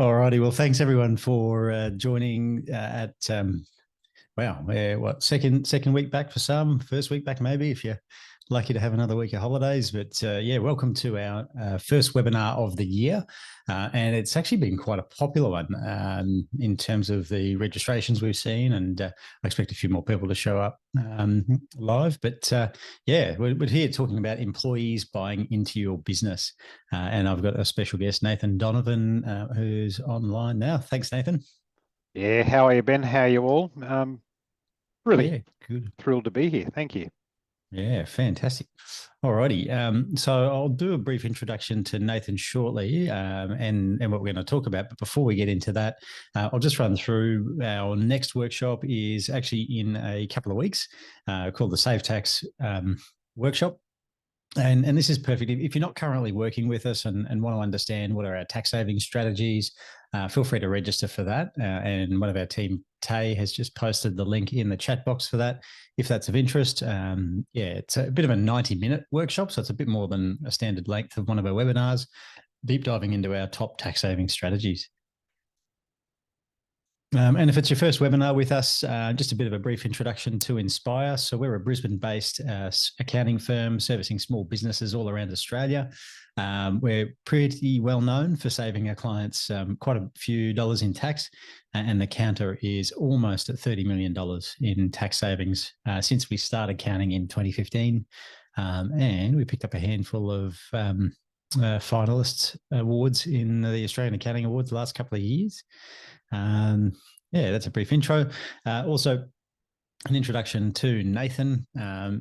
Alrighty, well, thanks everyone for joining at what second week back for some, first week back maybe if you're lucky to have another week of holidays. But welcome to our first webinar of the year, and it's actually been quite a popular one in terms of the registrations we've seen, and I expect a few more people to show up live. But we're here talking about employees buying into your business, and I've got a special guest, Nathan Donovan, who's online now. Thanks, Nathan. Yeah, how are you, Ben? How are you all? Really good. Thrilled to be here. Thank you. Yeah, fantastic. Alrighty. So I'll do a brief introduction to Nathan shortly, and what we're going to talk about. But before we get into that, I'll just run through our next workshop is actually in a couple of weeks, called the Save Tax workshop. And this is perfect. If you're not currently working with us and want to understand what are our tax saving strategies, feel free to register for that. And one of our team, Tay, has just posted the link in the chat box for that. If that's of interest, it's a bit of a 90-minute workshop, so it's a bit more than a standard length of one of our webinars, deep diving into our top tax saving strategies. And if it's your first webinar with us, just a bit of a brief introduction to Inspire. So we're a Brisbane-based accounting firm servicing small businesses all around Australia. We're pretty well known for saving our clients quite a few dollars in tax, and the counter is almost at $30 million in tax savings since we started counting in 2015. And we picked up a handful of finalists awards in the Australian Accounting Awards the last couple of years. That's a brief intro. Also, an introduction to Nathan.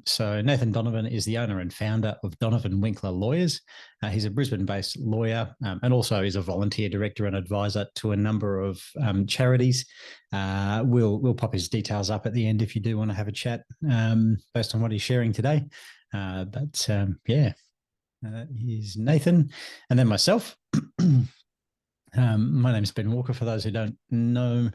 So Nathan Donovan is the owner and founder of Donovan Winkler Lawyers. He's a Brisbane-based lawyer and also is a volunteer director and advisor to a number of charities. We'll pop his details up at the end if you do want to have a chat based on what he's sharing today. He's Nathan, and then myself. My name is Ben Walker, for those who don't know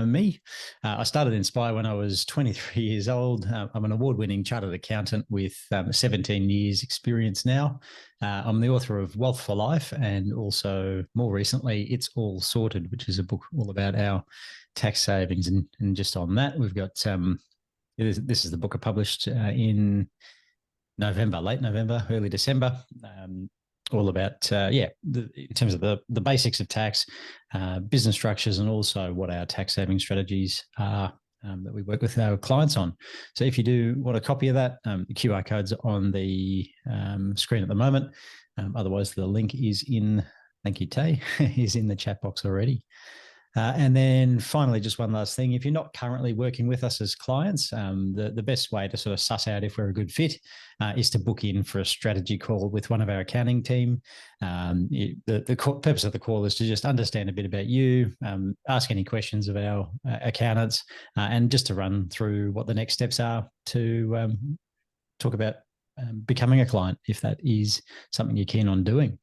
me. I started Inspire when I was 23 years old. I'm an award-winning chartered accountant with 17 years experience now. I'm the author of Wealth for Life, and also more recently, It's All Sorted, which is a book all about our tax savings. And just on that, we've got, this is the book I published in November, late November, early December. All about, in terms of the basics of tax, business structures, and also what our tax saving strategies are that we work with our clients on. So if you do want a copy of that, the QR code's on the screen at the moment. Otherwise, the link is in, thank you, Tay, is in the chat box already. And then finally, just one last thing. If you're not currently working with us as clients, the best way to sort of suss out if we're a good fit is to book in for a strategy call with one of our accounting team. The purpose of the call is to just understand a bit about you, ask any questions of our accountants, and just to run through what the next steps are to talk about becoming a client, if that is something you're keen on doing.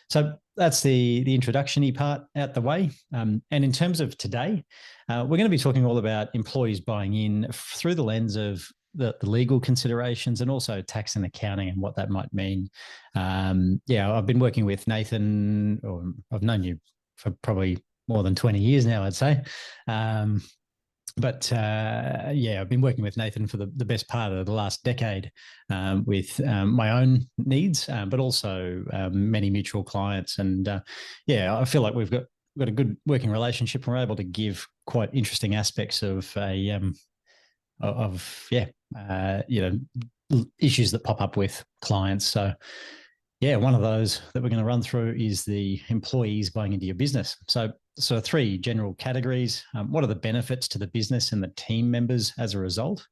So that's the introduction-y part out the way. And in terms of today, we're going to be talking all about employees buying in through the lens of the legal considerations and also tax and accounting and what that might mean. I've been working with Nathan, or I've known you for probably more than 20 years now, I'd say. I've been working with Nathan for the best part of the last decade with my own needs, but also many mutual clients. And I feel like we've got a good working relationship. We're able to give quite interesting aspects of issues that pop up with clients. So one of those that we're going to run through is the employees buying into your business. So three general categories. What are the benefits to the business and the team members as a result?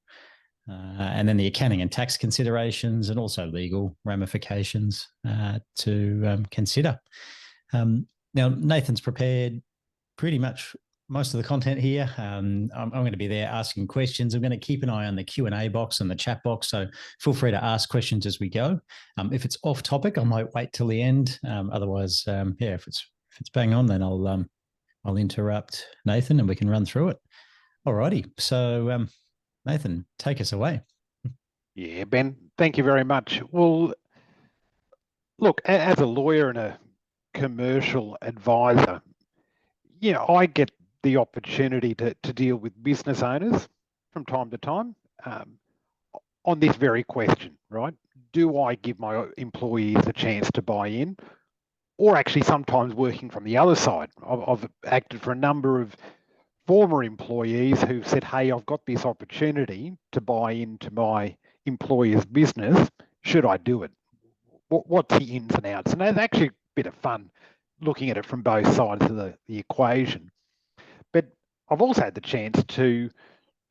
And then the accounting and tax considerations, and also legal ramifications to consider. Now, Nathan's prepared pretty much most of the content here. I'm going to be there asking questions. I'm going to keep an eye on the Q&A box and the chat box, so feel free to ask questions as we go. If it's off topic, I might wait till the end. Otherwise, if it's bang on, then I'll interrupt Nathan and we can run through it. All righty. So, Nathan, take us away. Yeah, Ben, thank you very much. Well, look, as a lawyer and a commercial advisor, I get the opportunity to deal with business owners from time to time on this very question, right? Do I give my employees a chance to buy in? Or actually sometimes working from the other side. I've acted for a number of former employees who've said, hey, I've got this opportunity to buy into my employer's business. Should I do it? What's the ins and outs? And it's actually a bit of fun looking at it from both sides of the equation. But I've also had the chance to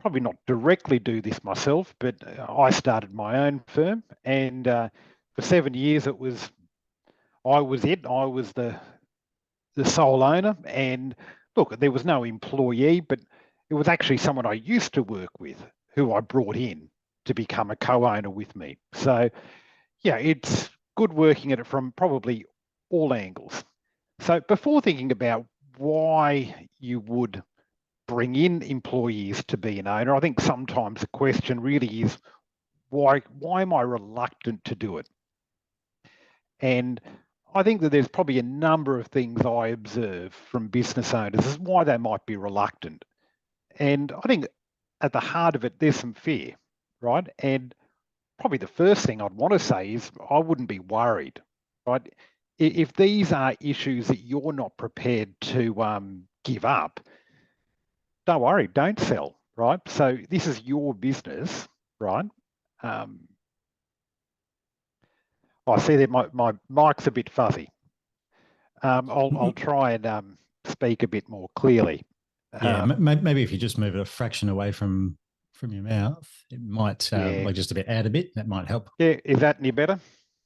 probably not directly do this myself, but I started my own firm, and for 7 years I was the sole owner. And look, there was no employee, but it was actually someone I used to work with who I brought in to become a co-owner with me. So yeah, it's good working at it from probably all angles. So before thinking about why you would bring in employees to be an owner, I think sometimes the question really is, why am I reluctant to do it? And I think that there's probably a number of things I observe from business owners as why they might be reluctant. And I think at the heart of it, there's some fear, right? And probably the first thing I'd want to say is I wouldn't be worried, right? If these are issues that you're not prepared to give up, don't worry, don't sell, right? So this is your business, right? I see that my mic's a bit fuzzy. I'll try and speak a bit more clearly. Yeah, maybe if you just move it a fraction away from your mouth, it might like just a bit out a bit. That might help. Yeah, is that any better?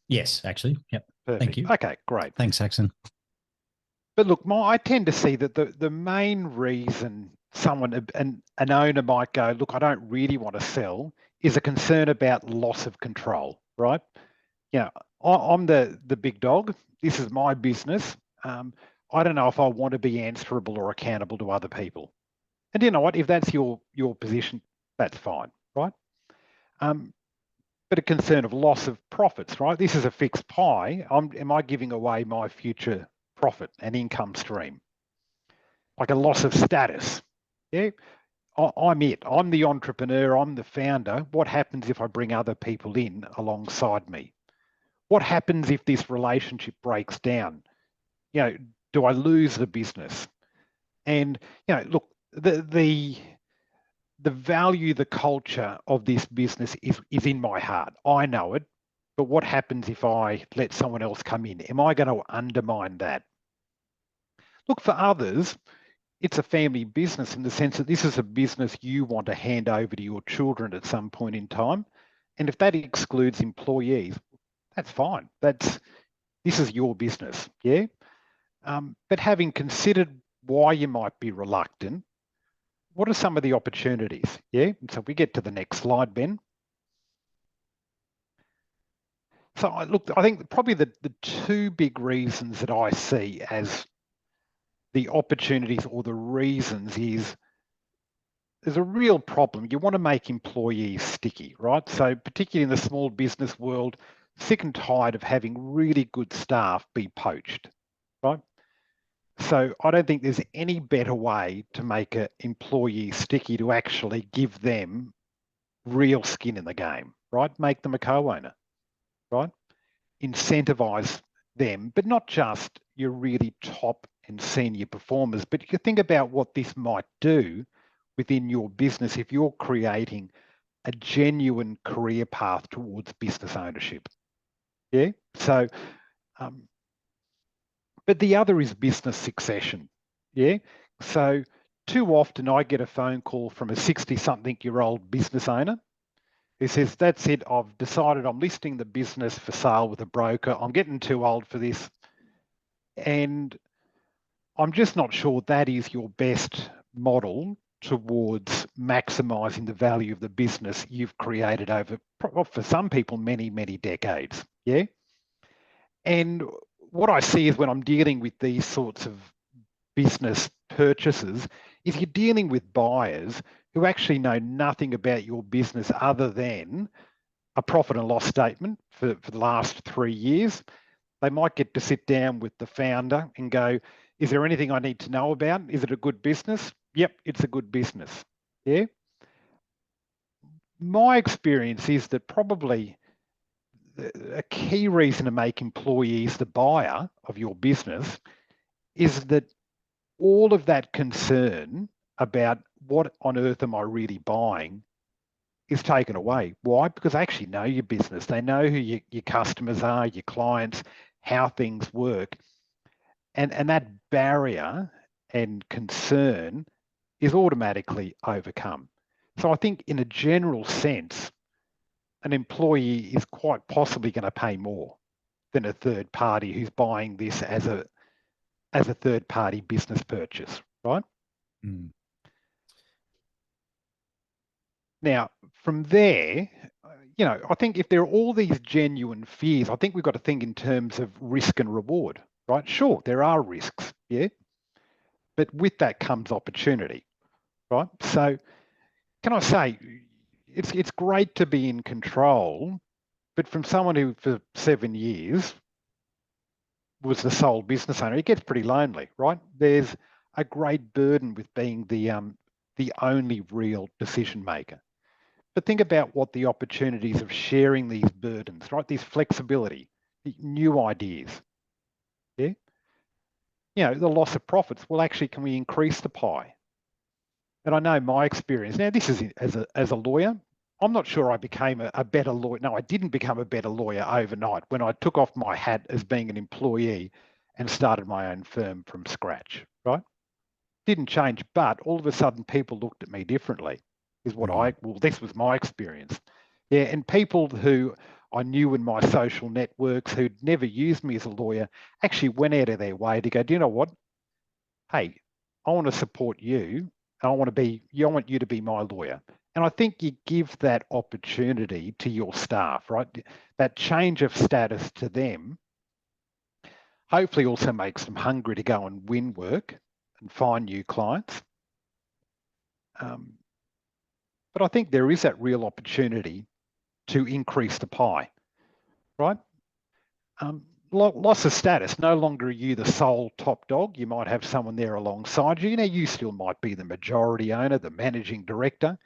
Yes, actually. Yep. Perfect. Thank you. Okay, great. Thanks, Saxon. But look, I tend to see that the main reason an owner might go, look, I don't really want to sell, is a concern about loss of control, right? I'm the big dog. This is my business. I don't know if I want to be answerable or accountable to other people. And you know what? If that's your position, that's fine, right? But a concern of loss of profits, right? This is a fixed pie. Am I giving away my future profit and income stream? Like a loss of status. Yeah, I'm it. I'm the entrepreneur. I'm the founder. What happens if I bring other people in alongside me? What happens if this relationship breaks down? Do I lose the business? And look, the value, the culture of this business is in my heart. I know it, but what happens if I let someone else come in? Am I going to undermine that? Look, for others, it's a family business in the sense that this is a business you want to hand over to your children at some point in time. And if that excludes employees, that's fine. This is your business, yeah? But having considered why you might be reluctant, what are some of the opportunities? Yeah, so we get to the next slide, Ben. So look, I think probably the two big reasons that I see as the opportunities or the reasons is there's a real problem. You want to make employees sticky, right? So particularly in the small business world, sick and tired of having really good staff be poached, right? So I don't think there's any better way to make an employee sticky to actually give them real skin in the game, right? Make them a co-owner, right? Incentivize them, but not just your really top and senior performers, but you think about what this might do within your business if you're creating a genuine career path towards business ownership. Yeah, so but the other is business succession. Yeah, so too often I get a phone call from a 60-something-year-old business owner who says, that's it, I've decided I'm listing the business for sale with a broker. I'm getting too old for this. And I'm just not sure that is your best model towards maximizing the value of the business you've created over, for some people, many, many decades. Yeah. And what I see is when I'm dealing with these sorts of business purchases is you're dealing with buyers who actually know nothing about your business other than a profit and loss statement for the last 3 years. They might get to sit down with the founder and go, Is there anything I need to know about? Is it a good business? Yep, it's a good business. Yeah. My experience is that probably a key reason to make employees the buyer of your business is that all of that concern about what on earth am I really buying is taken away. Why? Because they actually know your business. They know who your customers are, your clients, how things work. And that barrier and concern is automatically overcome. So I think in a general sense, an employee is quite possibly going to pay more than a third party who's buying this as a third party business purchase, right? Mm. Now, from there, I think if there are all these genuine fears, I think we've got to think in terms of risk and reward, right? Sure, there are risks, yeah, but with that comes opportunity, right? So can I say, it's great to be in control, but from someone who for 7 years was the sole business owner, it gets pretty lonely, right? There's a great burden with being the only real decision maker. But think about what the opportunities of sharing these burdens, right? This flexibility, the new ideas. Yeah. The loss of profits. Well, actually, can we increase the pie? And I know my experience. Now, this is as a lawyer. I'm not sure I became a better lawyer. No, I didn't become a better lawyer overnight when I took off my hat as being an employee and started my own firm from scratch, right? Didn't change, but all of a sudden people looked at me differently, is what this was my experience. Yeah, and people who I knew in my social networks who'd never used me as a lawyer actually went out of their way to go, do you know what? Hey, I want to support you. I want you to be my lawyer. And I think you give that opportunity to your staff, right? That change of status to them hopefully also makes them hungry to go and win work and find new clients. But I think there is that real opportunity to increase the pie, right? Loss of status, no longer are you the sole top dog. You might have someone there alongside you. You still might be the majority owner, the managing director.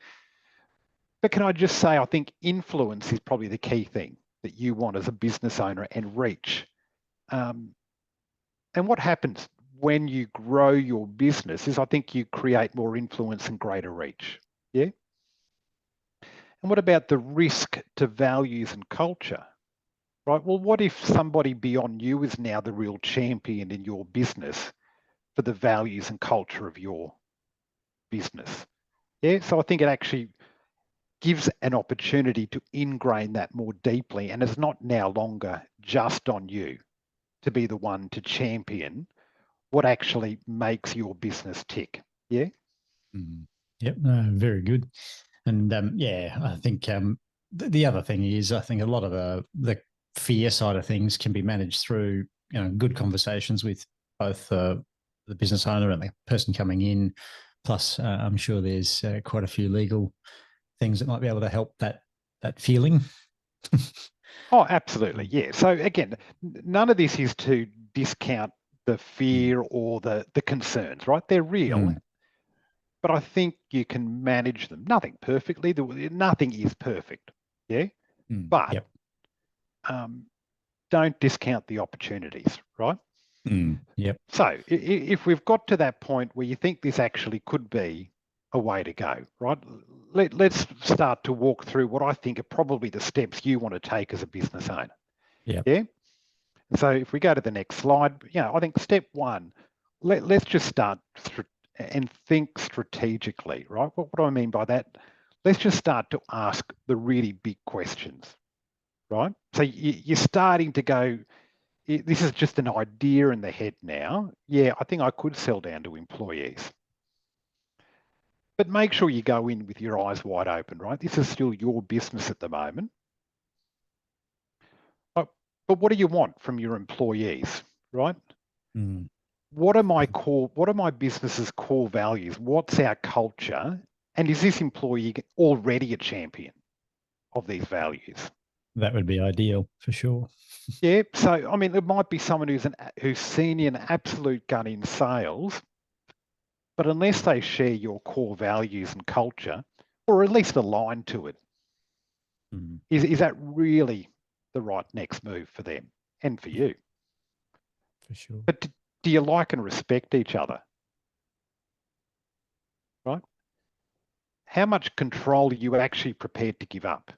But can I just say, I think influence is probably the key thing that you want as a business owner, and reach. And what happens when you grow your business is I think you create more influence and greater reach. Yeah. And what about the risk to values and culture? Right. Well, what if somebody beyond you is now the real champion in your business for the values and culture of your business? Yeah. So I think it actually gives an opportunity to ingrain that more deeply, and it's not now longer just on you to be the one to champion what actually makes your business tick. Yeah. Mm. Yep. Very good. And I think the other thing is, I think a lot of the fear side of things can be managed through good conversations with both the business owner and the person coming in. Plus, I'm sure there's quite a few legal things that might be able to help that feeling. Oh, absolutely. Yeah. So again, none of this is to discount the fear or the concerns, right? They're real. But I think you can manage them. Nothing perfectly. Nothing is perfect. Yeah. But don't discount the opportunities, right? Yep. So if we've got to that point where you think this actually could be a way to go, right? Let's start to walk through what I think are probably the steps you want to take as a business owner. Yep. Yeah. So if we go to the next slide, I think step one, let's just start and think strategically, right? What do I mean by that? Let's just start to ask the really big questions, right? So you're starting to go, this is just an idea in the head now. Yeah, I think I could sell down to employees. But make sure you go in with your eyes wide open, right? This is still your business at the moment. But what do you want from your employees, right? What are my business's core values? What's our culture? And is this employee already a champion of these values? That would be ideal for sure. Yeah. So, I mean, there might be someone who's senior and absolute gun in sales, but unless they share your core values and culture, or at least align to it, is that really the right next move for them and for Yeah, you? for sure. But do you like and respect each other? Right? How much control are you actually prepared to give up?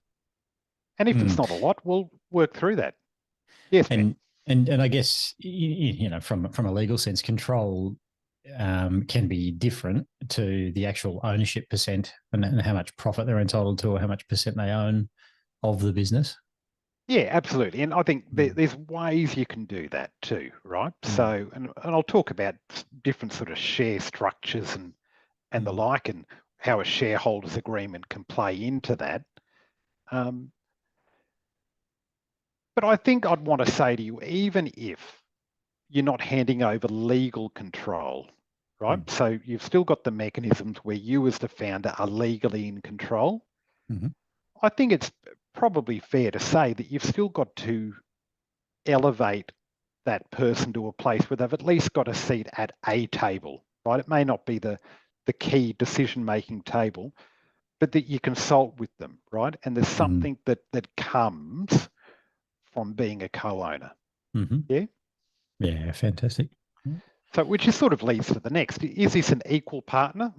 And if it's Mm. not a lot, we'll work through that. Yes, Ben. And I guess you know, from a legal sense, control can be different to the actual ownership percent and how much profit they're entitled to or how much percent they own of the business. Yeah, absolutely. And I think Mm. there's ways you can do that too, right? Mm. So, and I'll talk about different sort of share structures and the Mm. like, and how a shareholders agreement can play into that. Um, but I think I'd want to say to you, even if you're not handing over legal control, right? Mm. So you've still got the mechanisms where you as the founder are legally in control. Mm-hmm. I think it's probably fair to say that you've still got to elevate that person to a place where they've at least got a seat at a table, right? It may not be the key decision-making table, but that you consult with them, right? And there's Mm. something that comes from being a co-owner. Mm-hmm. Yeah. Yeah, fantastic. So which is sort of leads to the next. Is this an equal partner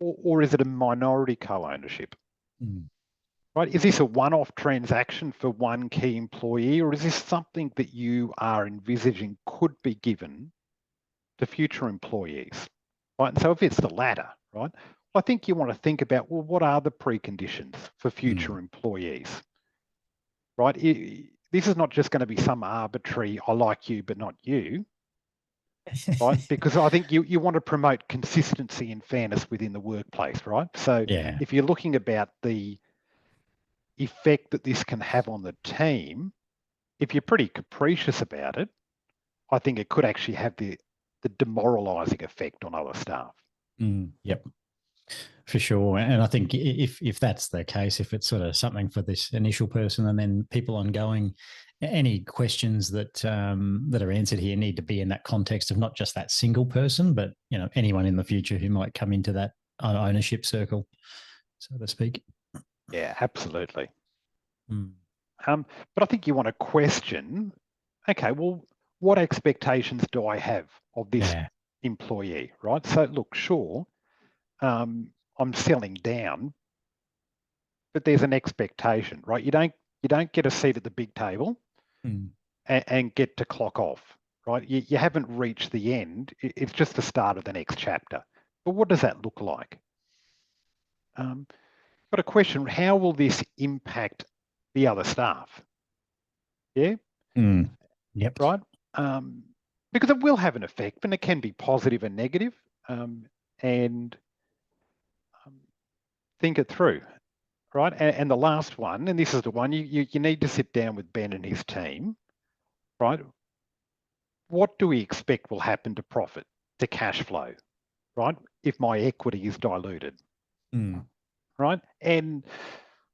or is it a minority co-ownership? Mm. Right? Is this a one-off transaction for one key employee, or is this something that you are envisaging could be given to future employees? Right. And so if it's the latter, right, I think you want to think about, well, what are the preconditions for future Mm. employees? Right? This is not just going to be some arbitrary, I like you, but not you, right? Because I think you want to promote consistency and fairness within the workplace, right? So Yeah. if you're looking about the effect that this can have on the team, if you're pretty capricious about it, I think it could actually have the demoralizing effect on other staff. Mm. Yep. For sure. And I think if that's the case, if it's sort of something for this initial person and then people ongoing, any questions that are answered here need to be in that context of not just that single person, but you know anyone in the future who might come into that ownership circle, so to speak. Yeah, absolutely. Mm. But I think you want to question, okay, well, what expectations do I have of this Yeah. employee, right? So look, sure, I'm selling down, but there's an expectation, right? You don't get a seat at the big table Mm. and get to clock off, right? You haven't reached the end. It's just the start of the next chapter. But what does that look like? Got a question. How will this impact the other staff? Yeah, Mm. Yep. right. Because it will have an effect, and it can be positive and negative. And think it through, right? And the last one, and this is the one you need to sit down with Ben and his team, right? What do we expect will happen to profit, to cash flow, right? If my equity is diluted, Mm. right? And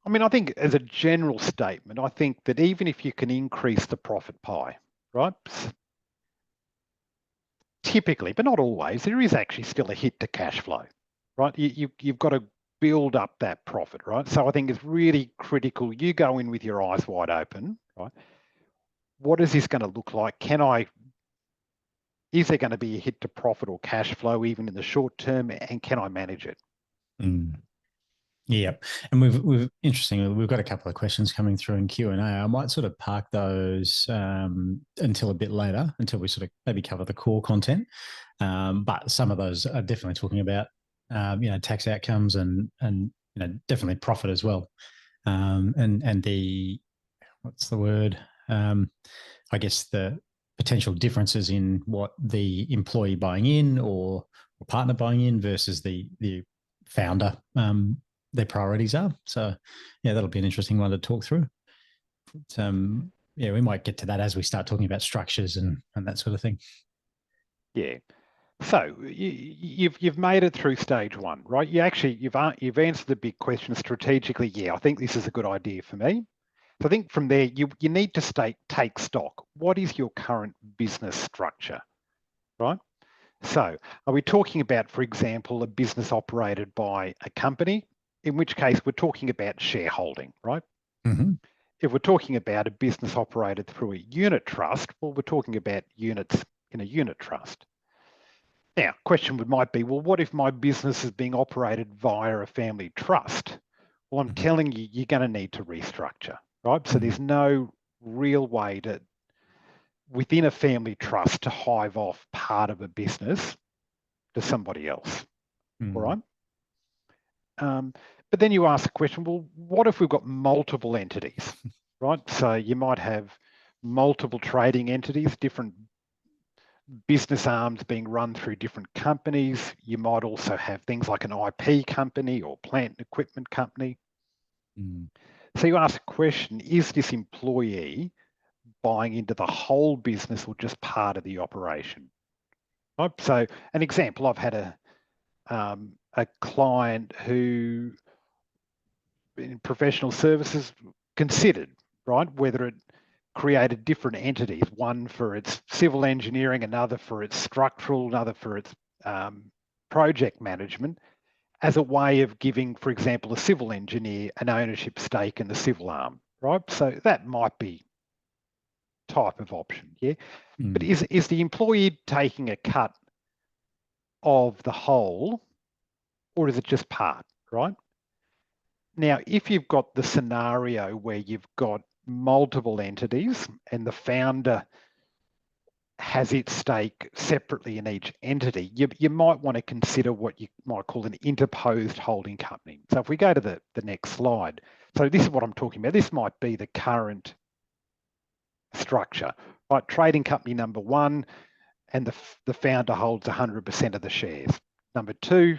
I mean, I think as a general statement, I think that even if you can increase the profit pie, right? Typically, but not always, there is actually still a hit to cash flow, right? You've got to build up that profit, right? So I think it's really critical you go in with your eyes wide open, right? What is this going to look like? Is there going to be a hit to profit or cash flow even in the short term, and can I manage it? Mm. Yeah, and we've interestingly we've got a couple of questions coming through in Q and A. I might sort of park those until a bit later, until we sort of maybe cover the core content. But some of those are definitely talking about you know tax outcomes and you know definitely profit as well, and the what's the word? I guess the potential differences in what the employee buying in or partner buying in versus the founder their priorities are. So yeah, that'll be an interesting one to talk through. But, yeah, we might get to that as we start talking about structures and that sort of thing. Yeah. So you've made it through stage one, right? You've answered the big question strategically. Yeah, I think this is a good idea for me. So I think from there, you need to take stock. What is your current business structure, right? So are we talking about, for example, a business operated by a company, in which case we're talking about shareholding, right? Mm-hmm. If we're talking about a business operated through a unit trust, well, we're talking about units in a unit trust. Now, question might be, well, what if my business is being operated via a family trust? Well, I'm Mm-hmm. telling you, you're going to need to restructure, right? So there's no real way to, within a family trust, to hive off part of a business to somebody else, all Mm-hmm. right? But then you ask the question, well, what if we've got multiple entities, right? So you might have multiple trading entities, different business arms being run through different companies. You might also have things like an IP company or plant and equipment company. Mm. So you ask the question, is this employee buying into the whole business or just part of the operation? Right? So an example, I've had a client who in professional services considered, right, whether it created different entities, one for its civil engineering, another for its structural, another for its project management, as a way of giving, for example, a civil engineer an ownership stake in the civil arm, right? So that might be type of option, yeah. But Mm. is the employee taking a cut of the whole, or is it just part, right? Now, if you've got the scenario where you've got multiple entities and the founder has its stake separately in each entity, you might want to consider what you might call an interposed holding company. So if we go to the next slide, so this is what I'm talking about. This might be the current structure, right? Trading company number one, and the founder holds 100% of the shares. Number two,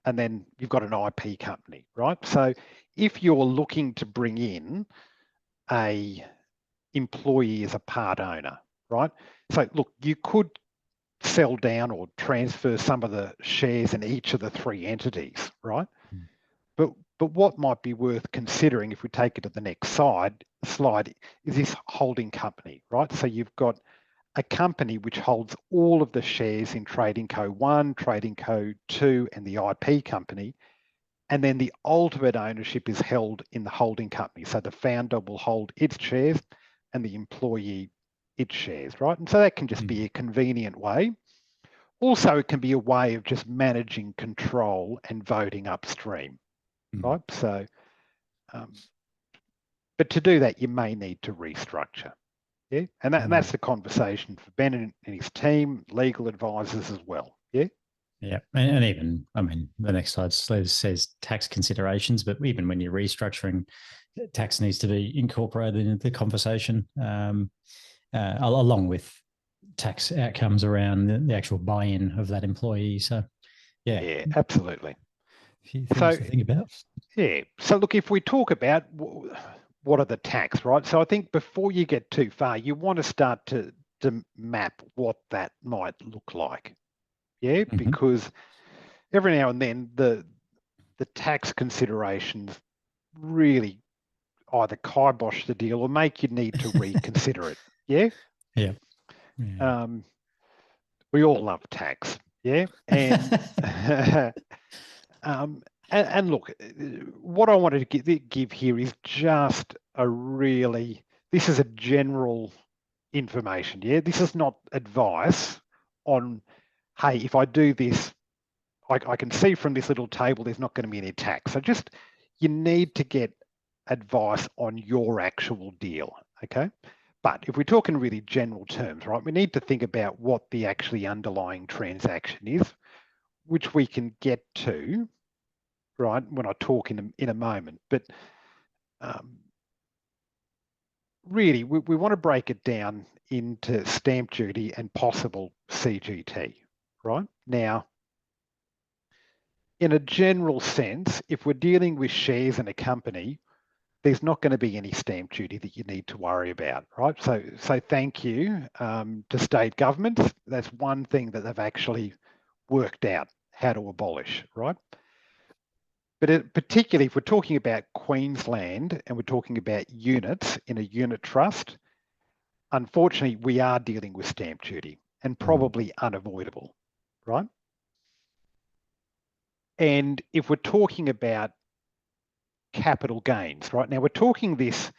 and then you've got an IP company, right? So if you're looking to bring in a employee as a part owner, right? So look, you could sell down or transfer some of the shares in each of the three entities, right? Mm. But what might be worth considering if we take it to the next slide is this holding company, right? So you've got a company which holds all of the shares in Trading Co 1, Trading Co 2, and the IP company. And then the ultimate ownership is held in the holding company. So the founder will hold its shares and the employee its shares, right? And so that can just be a convenient way. Also, it can be a way of just managing control and voting upstream, Mm. right? So, but to do that, you may need to restructure. Yeah, and that's the conversation for Ben and his team, legal advisors as well. Yeah. Yeah, and even, I mean, the next slide says tax considerations, but even when you're restructuring, tax needs to be incorporated into the conversation, along with tax outcomes around the actual buy-in of that employee. So, Yeah, absolutely. a few things So, to think about. yeah. So, look, if we talk about what are the tax, right? So, I think before you get too far, you want to start to map what that might look like. Yeah, Mm-hmm. because every now and then the tax considerations really either kibosh the deal or make you need to reconsider it. Yeah. Yeah. Yeah. We all love tax. Yeah. And and look, what I wanted to give here is just this is a general information. Yeah. This is not advice on, hey, if I do this, I can see from this little table there's not going to be any tax. So just, you need to get advice on your actual deal, okay? But if we talk in really general terms, right, we need to think about what the actually underlying transaction is, which we can get to, right, when I talk in a moment. But really, we want to break it down into stamp duty and possible CGT, right? Now, in a general sense, if we're dealing with shares in a company, there's not going to be any stamp duty that you need to worry about, right? So thank you to state governments. That's one thing that they've actually worked out how to abolish, right? But particularly if we're talking about Queensland and we're talking about units in a unit trust, unfortunately, we are dealing with stamp duty and probably unavoidable, right? And if we're talking about capital gains, right? Now we're talking this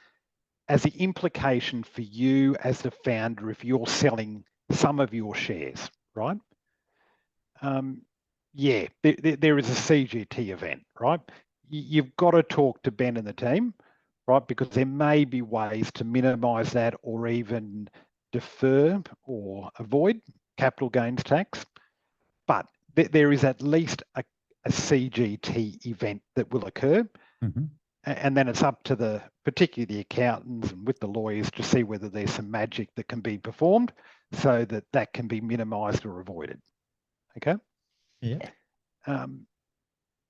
as the implication for you as the founder if you're selling some of your shares, right? Yeah, there is a CGT event, right? You've got to talk to Ben and the team, right? Because there may be ways to minimize that or even defer or avoid capital gains tax. But there is at least a CGT event that will occur. And then it's up to particularly the accountants and with the lawyers to see whether there's some magic that can be performed so that can be minimized or avoided. Okay? Yeah.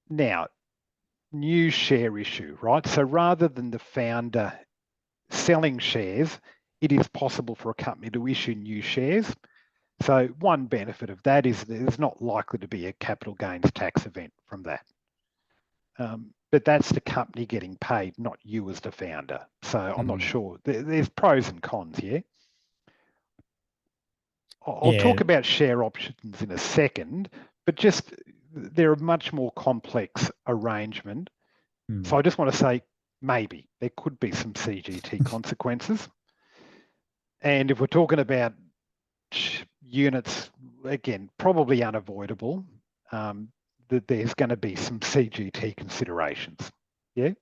Now, new share issue, right? So rather than the founder selling shares, it is possible for a company to issue new shares. So one benefit of that is there's not likely to be a capital gains tax event from that. But that's the company getting paid, not you as the founder. So I'm not sure. There's pros and cons here. I'll talk about share options in a second, but just they're a much more complex arrangement. So I just want to say maybe there could be some CGT consequences. And if we're talking about units, again, probably unavoidable, that there's going to be some CGT considerations. Yeah?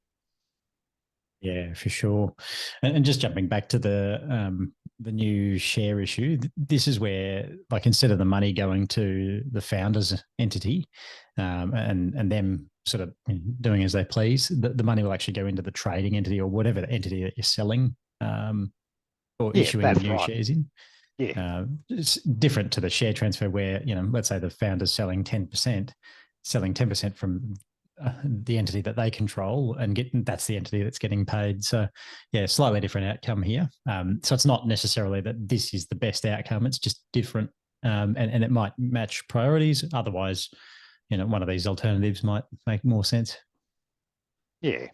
Yeah, for sure. And just jumping back to the new share issue, this is where, like, instead of the money going to the founder's entity and them sort of doing as they please, the money will actually go into the trading entity or whatever the entity that you're selling or issuing the new shares in. Yeah. It's different to the share transfer where, let's say the founder's selling 10%, selling 10% from the entity that they control and that's the entity that's getting paid. So yeah, slightly different outcome here. So it's not necessarily that this is the best outcome. It's just different. And it might match priorities. Otherwise, one of these alternatives might make more sense. Yeah.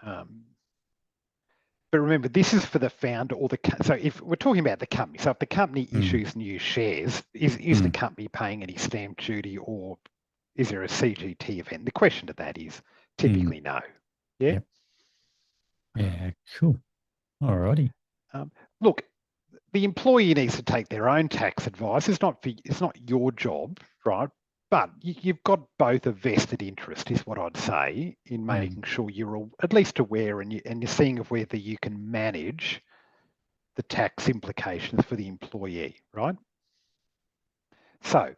But remember, this is for the founder or so if we're talking about the company, so if the company issues new shares, is the company paying any stamp duty or is there a CGT event? The question to that is typically no. Yeah. Yep. Yeah. Cool. All righty. Look, the employee needs to take their own tax advice. It's not your job, right? But you've got both a vested interest, is what I'd say, in making sure you're at least aware and you're seeing of whether you can manage the tax implications for the employee, right? So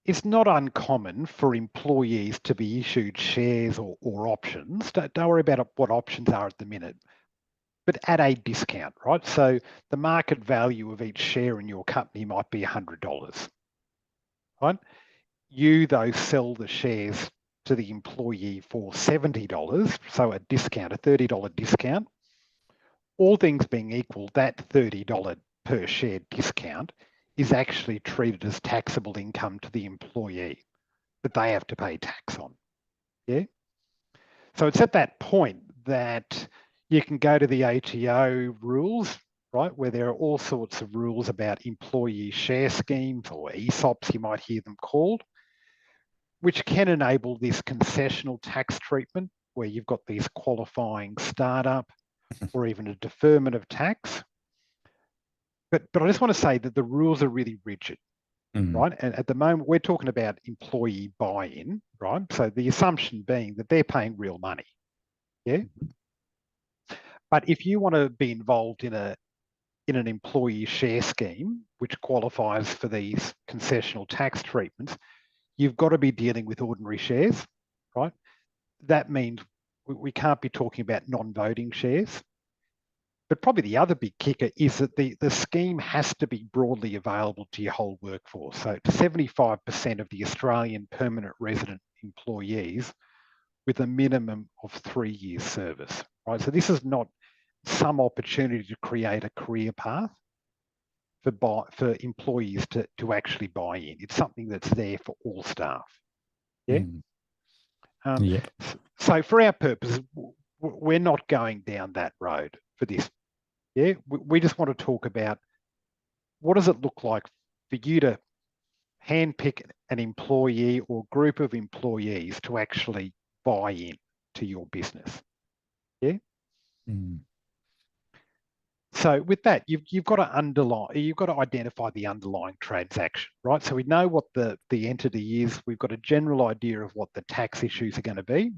it's not uncommon for employees to be issued shares or options. Don't worry about what options are at the minute, but at a discount, right? So the market value of each share in your company might be $100, right? You, though, sell the shares to the employee for $70, so a discount, a $30 discount. All things being equal, that $30 per share discount is actually treated as taxable income to the employee that they have to pay tax on. Yeah. So it's at that point that you can go to the ATO rules, right, where there are all sorts of rules about employee share schemes or ESOPs, you might hear them called, which can enable this concessional tax treatment where you've got these qualifying startup or even a deferment of tax. But I just want to say that the rules are really rigid, right? And at the moment, we're talking about employee buy-in, right? So the assumption being that they're paying real money, yeah? But if you want to be involved in an employee share scheme, which qualifies for these concessional tax treatments, you've got to be dealing with ordinary shares, right? That means we can't be talking about non-voting shares. But probably the other big kicker is that the scheme has to be broadly available to your whole workforce. So 75% of the Australian permanent resident employees with a minimum of 3 years service, right? So this is not some opportunity to create a career path for employees to actually buy in. It's something that's there for all staff. Yeah. Yeah. So for our purposes, we're not going down that road for this. Yeah, we just want to talk about what does it look like for you to handpick an employee or group of employees to actually buy in to your business. Yeah. Mm. So with that, you've got to identify the underlying transaction, right? So we know what the entity is. We've got a general idea of what the tax issues are going to be.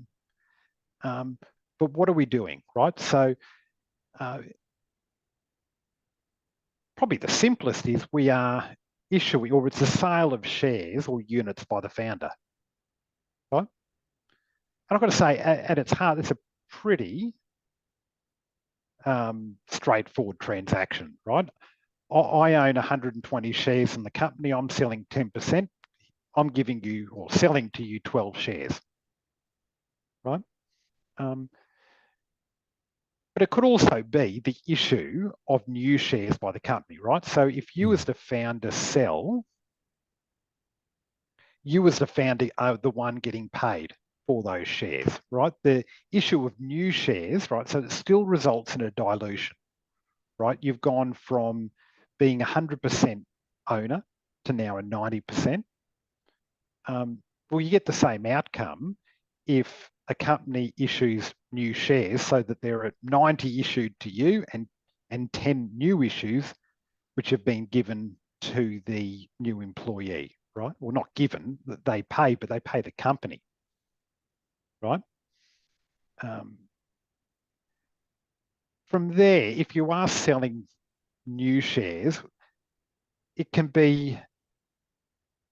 But what are we doing, right? So probably the simplest is we are issuing, or it's a sale of shares or units by the founder, right? And I've got to say, at its heart, it's a pretty straightforward transaction, right? I own 120 shares in the company. I'm selling 10%. I'm giving you or selling to you 12 shares, right? But it could also be the issue of new shares by the company, right? So if you as the founder sell, you as the founder are the one getting paid for those shares, right? The issue of new shares, right? So it still results in a dilution, right? You've gone from being 100% owner to now a 90%. Well, you get the same outcome if a company issues new shares so that there are 90 issued to you and 10 new issues which have been given to the new employee, right? Well, not given, they pay, but they pay the company, right? From there, if you are selling new shares, it can be,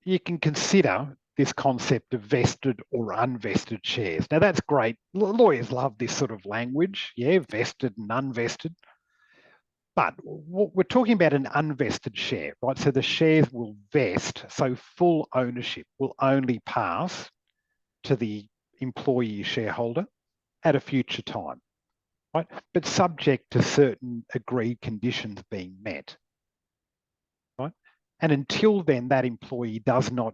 you can consider this concept of vested or unvested shares. Now that's great. Lawyers love this sort of language, yeah, vested and unvested. But we're talking about an unvested share, right? So the shares will vest, so full ownership will only pass to the employee shareholder at a future time, right? But subject to certain agreed conditions being met, right? And until then, that employee does not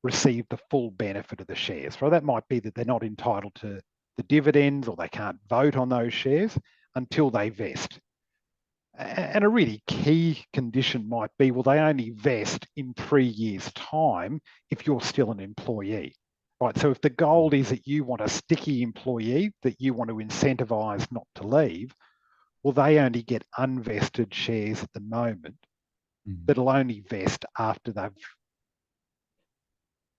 receive the full benefit of the shares, right? That might be that they're not entitled to the dividends or they can't vote on those shares until they vest. And a really key condition might be, well, they only vest in 3 years' time if you're still an employee, right? So if the goal is that you want a sticky employee that you want to incentivize not to leave, well, they only get unvested shares at the moment that'll only vest after they've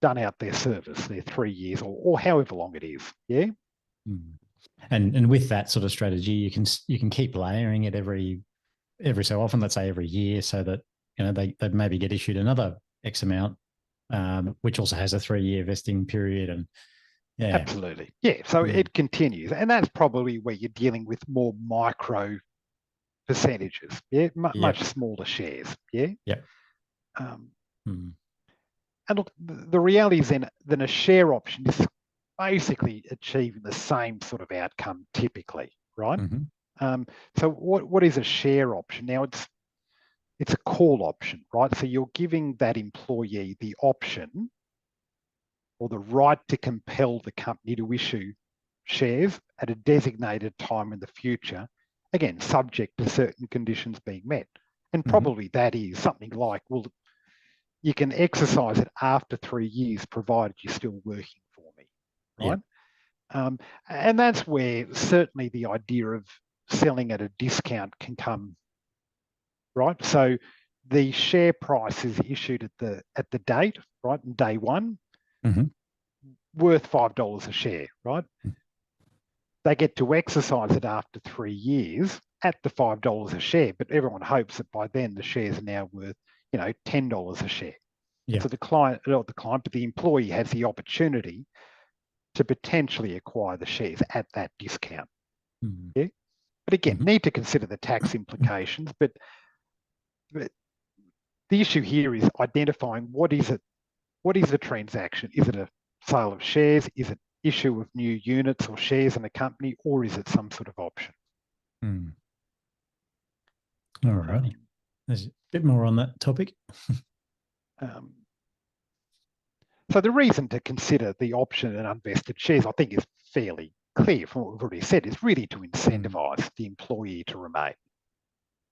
done out their service, their 3 years or however long it is. Yeah. And with that sort of strategy, you can keep layering it every so often, let's say every year, so that they maybe get issued another X amount, which also has a 3-year vesting period. And yeah, absolutely, yeah. So it continues, and that's probably where you're dealing with more micro percentages, yeah, much smaller shares, yeah. Yep. And look, the reality is then a share option is basically achieving the same sort of outcome typically, right? So what is a share option? Now it's a call option, right? So you're giving that employee the option or the right to compel the company to issue shares at a designated time in the future, again, subject to certain conditions being met. And probably that is something like, well, you can exercise it after 3 years, provided you're still working for me, right? And that's where certainly the idea of selling at a discount can come, right? So the share price is issued at the date, right, in day one, worth $5 a share, right? They get to exercise it after 3 years at the $5 a share, but everyone hopes that by then the shares are now worth, $10 a share. So the client, not the client, but the employee has the opportunity to potentially acquire the shares at that discount. Yeah. But again, need to consider the tax implications. But the issue here is identifying what is the transaction? Is it a sale of shares? Is it issue of new units or shares in a company, or is it some sort of option? All righty. There's a bit more on that topic. So the reason to consider the option and unvested shares, I think, is fairly clear from what we've already said, is really to incentivise the employee to remain.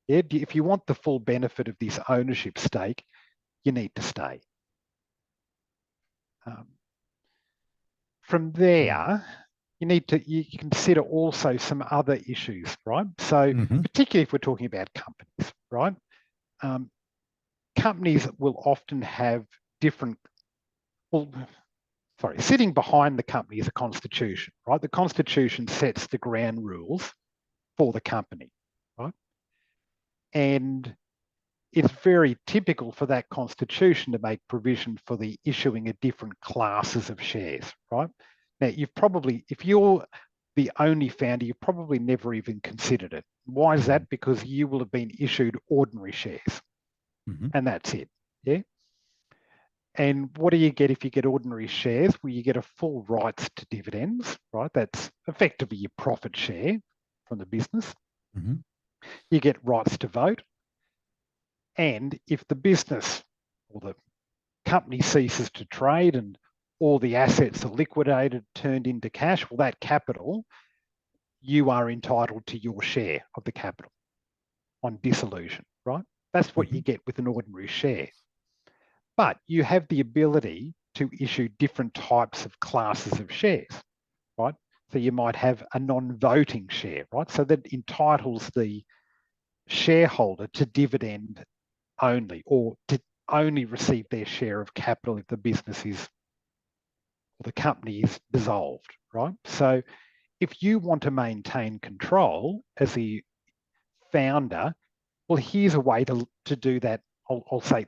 Yeah, if you want the full benefit of this ownership stake, you need to stay. From there, you consider also some other issues, right? So particularly if we're talking about companies, right? Companies will often have different, sitting behind the company is a constitution, right? The constitution sets the ground rules for the company, right? And it's very typical for that constitution to make provision for the issuing of different classes of shares, right? Now, if you're the only founder, you've probably never even considered it. Why is that? Because you will have been issued ordinary shares, and that's it, yeah? And what do you get if you get ordinary shares? Well, you get a full rights to dividends, right? That's effectively your profit share from the business. You get rights to vote. And if the business or the company ceases to trade and all the assets are liquidated, turned into cash, well, that capital, you are entitled to your share of the capital on dissolution, right? That's what you get with an ordinary share. But you have the ability to issue different types of classes of shares, right? So you might have a non-voting share, right? So that entitles the shareholder to dividend only, or to only receive their share of capital if the business is, or the company is dissolved, right? So if you want to maintain control as the founder, well, here's a way to do that, I'll say,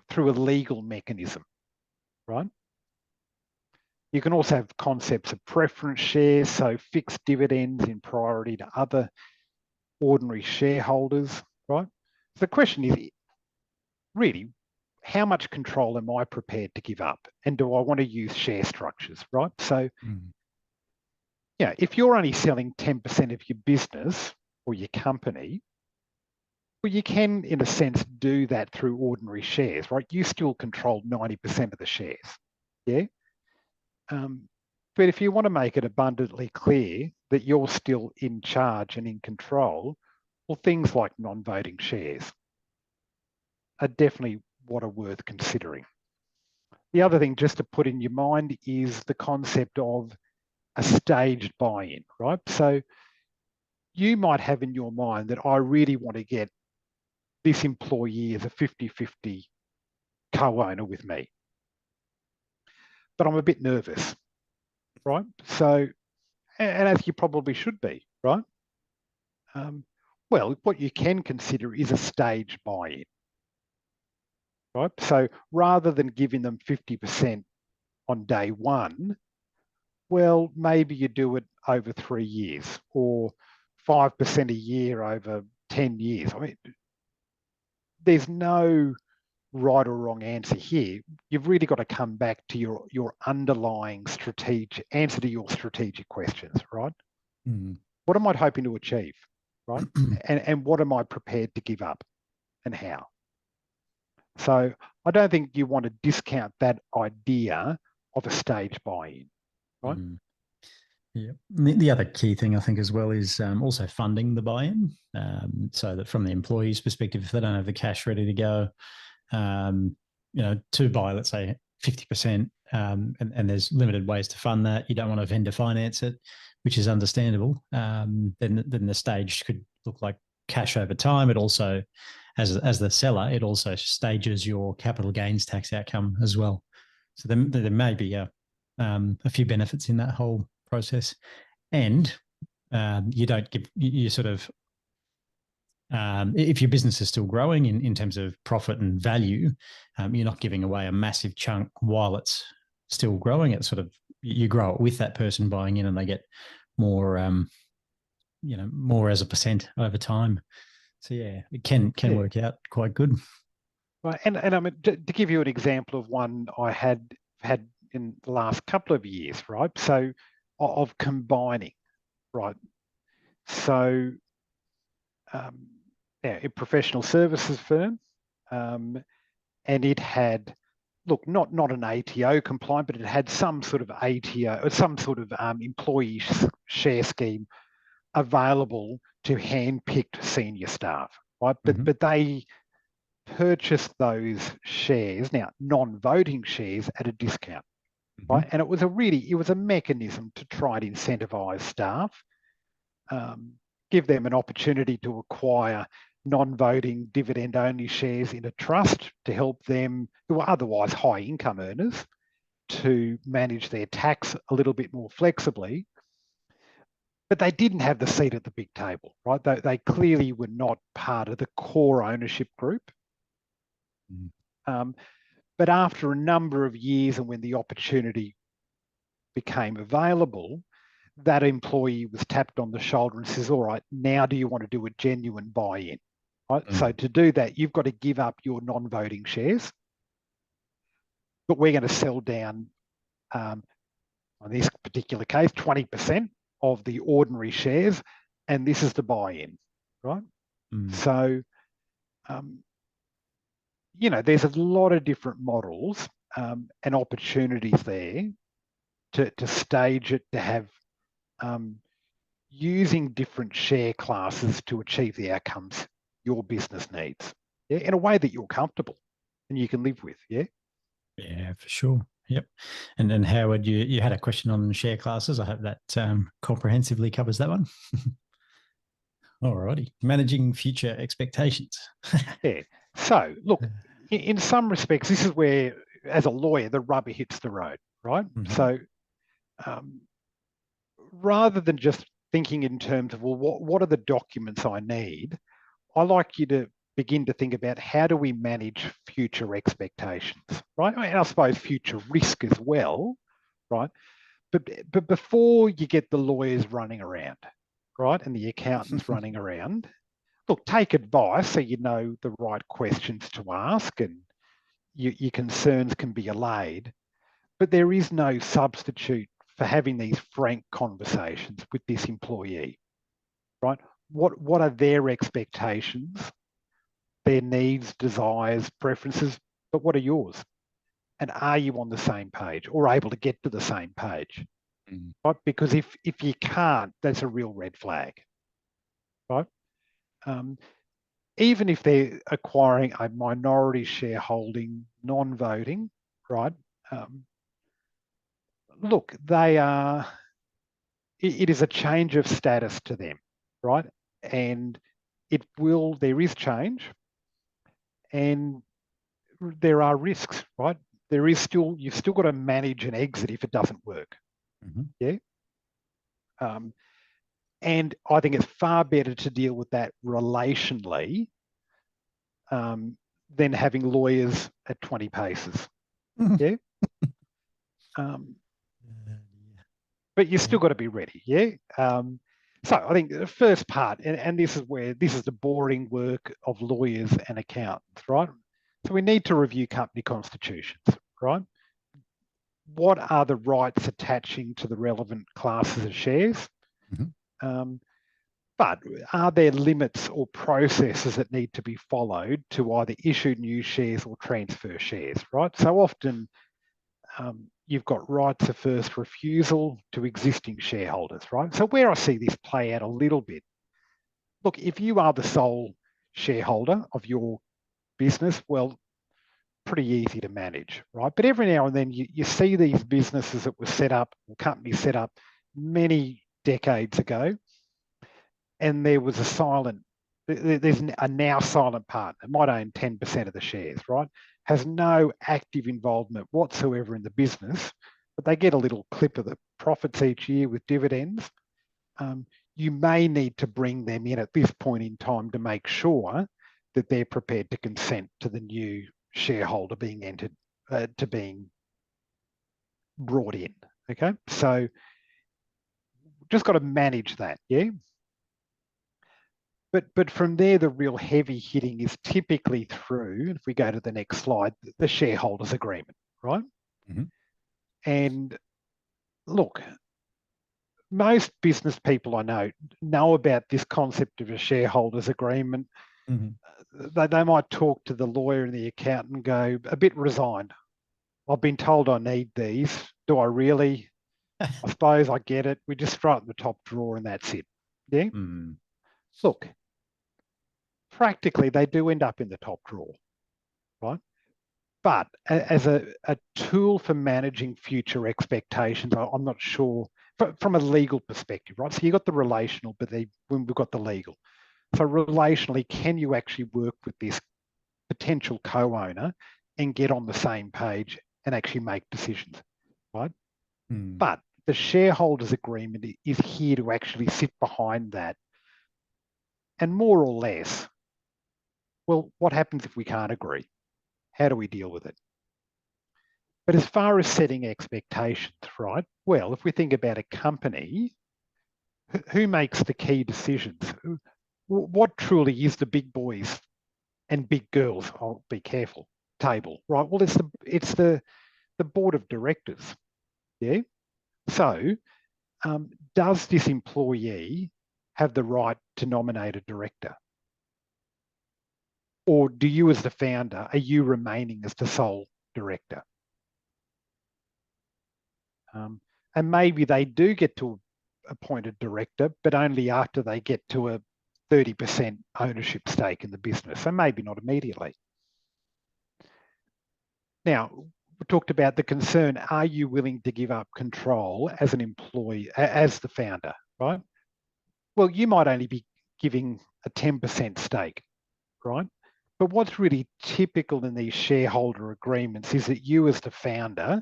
through a legal mechanism, right? You can also have concepts of preference shares, so fixed dividends in priority to other ordinary shareholders, right? So the question is really, how much control am I prepared to give up? And do I want to use share structures, right? So, yeah, if you're only selling 10% of your business or your company, well, you can, in a sense, do that through ordinary shares, right? You still control 90% of the shares, yeah? But if you want to make it abundantly clear that you're still in charge and in control, well, things like non-voting shares are definitely what are worth considering. The other thing just to put in your mind is the concept of a staged buy-in, right? So you might have in your mind that I really want to get this employee as a 50-50 co-owner with me, but I'm a bit nervous, right? So, and as you probably should be, right? Well, what you can consider is a staged buy-in, right? So rather than giving them 50% on day one, well, maybe you do it over 3 years or 5% a year over 10 years. I mean, there's no right or wrong answer here. You've really got to come back to your underlying strategic answer to your strategic questions, right? What am I hoping to achieve, right? and what am I prepared to give up and how? So I don't think you want to discount that idea of a stage buy-in, right? Yeah. The other key thing I think as well is also funding the buy-in, so that from the employee's perspective, if they don't have the cash ready to go, to buy, let's say 50%, and there's limited ways to fund that. You don't want to vendor finance it, which is understandable. Then the stage could look like cash over time. It also, as the seller, it also stages your capital gains tax outcome as well. So there may be a few benefits in that whole process, and you don't give you sort of if your business is still growing in terms of profit and value, you're not giving away a massive chunk while it's still growing. It's sort of, you grow it with that person buying in, and they get more, more as a percent over time. So yeah, it can work out quite good. Right, and I mean, to give you an example of one I had in the last couple of years, right? So of combining, right? So a professional services firm, and it had look, not an ATO compliant, but it had some sort of ATO or some sort of employee share scheme available to hand-picked senior staff, right? But they purchased those shares, now non-voting shares, at a discount, right? And it was a mechanism to try and incentivize staff, give them an opportunity to acquire non-voting dividend-only shares in a trust to help them, who are otherwise high income earners, to manage their tax a little bit more flexibly. But they didn't have the seat at the big table, right? They clearly were not part of the core ownership group. But after a number of years, and when the opportunity became available, that employee was tapped on the shoulder and says, all right, now do you want to do a genuine buy-in? Right? So to do that, you've got to give up your non-voting shares, but we're going to sell down, on this particular case, 20% of the ordinary shares, and this is the buy-in, right? So, you know, there's a lot of different models and opportunities there to stage it, to have using different share classes to achieve the outcomes your business needs, yeah, in a way that you're comfortable and you can live with, yeah? Yeah, for sure. Yep. And then Howard, you had a question on share classes. I hope that comprehensively covers that one. All righty. Managing future expectations. Yeah. So, look, in some respects, this is where, as a lawyer, the rubber hits the road, right? So, rather than just thinking in terms of, well, what are the documents I need, I like you to begin to think about, how do we manage future expectations, right? And I suppose future risk as well, right? But before you get the lawyers running around, right, and the accountants running around, look, take advice so you know the right questions to ask and your concerns can be allayed. But there is no substitute for having these frank conversations with this employee, right? What are their expectations, their needs, desires, preferences, but what are yours? And are you on the same page or able to get to the same page? Right? Because if you can't, that's a real red flag, right? Even if they're acquiring a minority shareholding, non-voting, right? Look, it is a change of status to them, right? And there is change and there are risks, right? You've still got to manage an exit if it doesn't work. Yeah. And I think it's far better to deal with that relationally than having lawyers at 20 paces. Yeah. But you still got to be ready. Yeah. So I think the first part, and this is the boring work of lawyers and accountants, right? So we need to review company constitutions, right? What are the rights attaching to the relevant classes of shares? But are there limits or processes that need to be followed to either issue new shares or transfer shares, right? So often you've got rights of first refusal to existing shareholders, right? So where I see this play out a little bit, look, if you are the sole shareholder of your business, well, pretty easy to manage, right? But every now and then you see these businesses that were set up, or companies set up many decades ago, and there's a now silent partner, might own 10% of the shares, right? Has no active involvement whatsoever in the business, but they get a little clip of the profits each year with dividends. You may need to bring them in at this point in time to make sure that they're prepared to consent to the new shareholder being entered, to being brought in, okay? So just got to manage that, yeah? But from there, the real heavy hitting is typically through, if we go to the next slide, the shareholders agreement, right? And look, most business people I know about this concept of a shareholders agreement. They might talk to the lawyer and the accountant and go a bit resigned, I've been told I need these. Do I really? I suppose I get it. We just throw it in the top drawer and that's it. Yeah. Mm. Look, practically they do end up in the top drawer, right? But as a tool for managing future expectations, I'm not sure from a legal perspective, right? So you've got the relational, but when we've got the legal. So relationally, can you actually work with this potential co-owner and get on the same page and actually make decisions, right? Mm. But the shareholders agreement is here to actually sit behind that and more or less, well, what happens if we can't agree? How do we deal with it? But as far as setting expectations, right? Well, if we think about a company, who makes the key decisions? What truly is the big boys and big girls? I'll be careful. Table, right? Well, it's the board of directors. Yeah. So, does this employee have the right to nominate a director? Or do you, as the founder, are you remaining as the sole director? And maybe they do get to appoint a director, but only after they get to a 30% ownership stake in the business. So maybe not immediately. Now, we talked about the concern, are you willing to give up control as an employee, as the founder, right? Well, you might only be giving a 10% stake, right? But what's really typical in these shareholder agreements is that you as the founder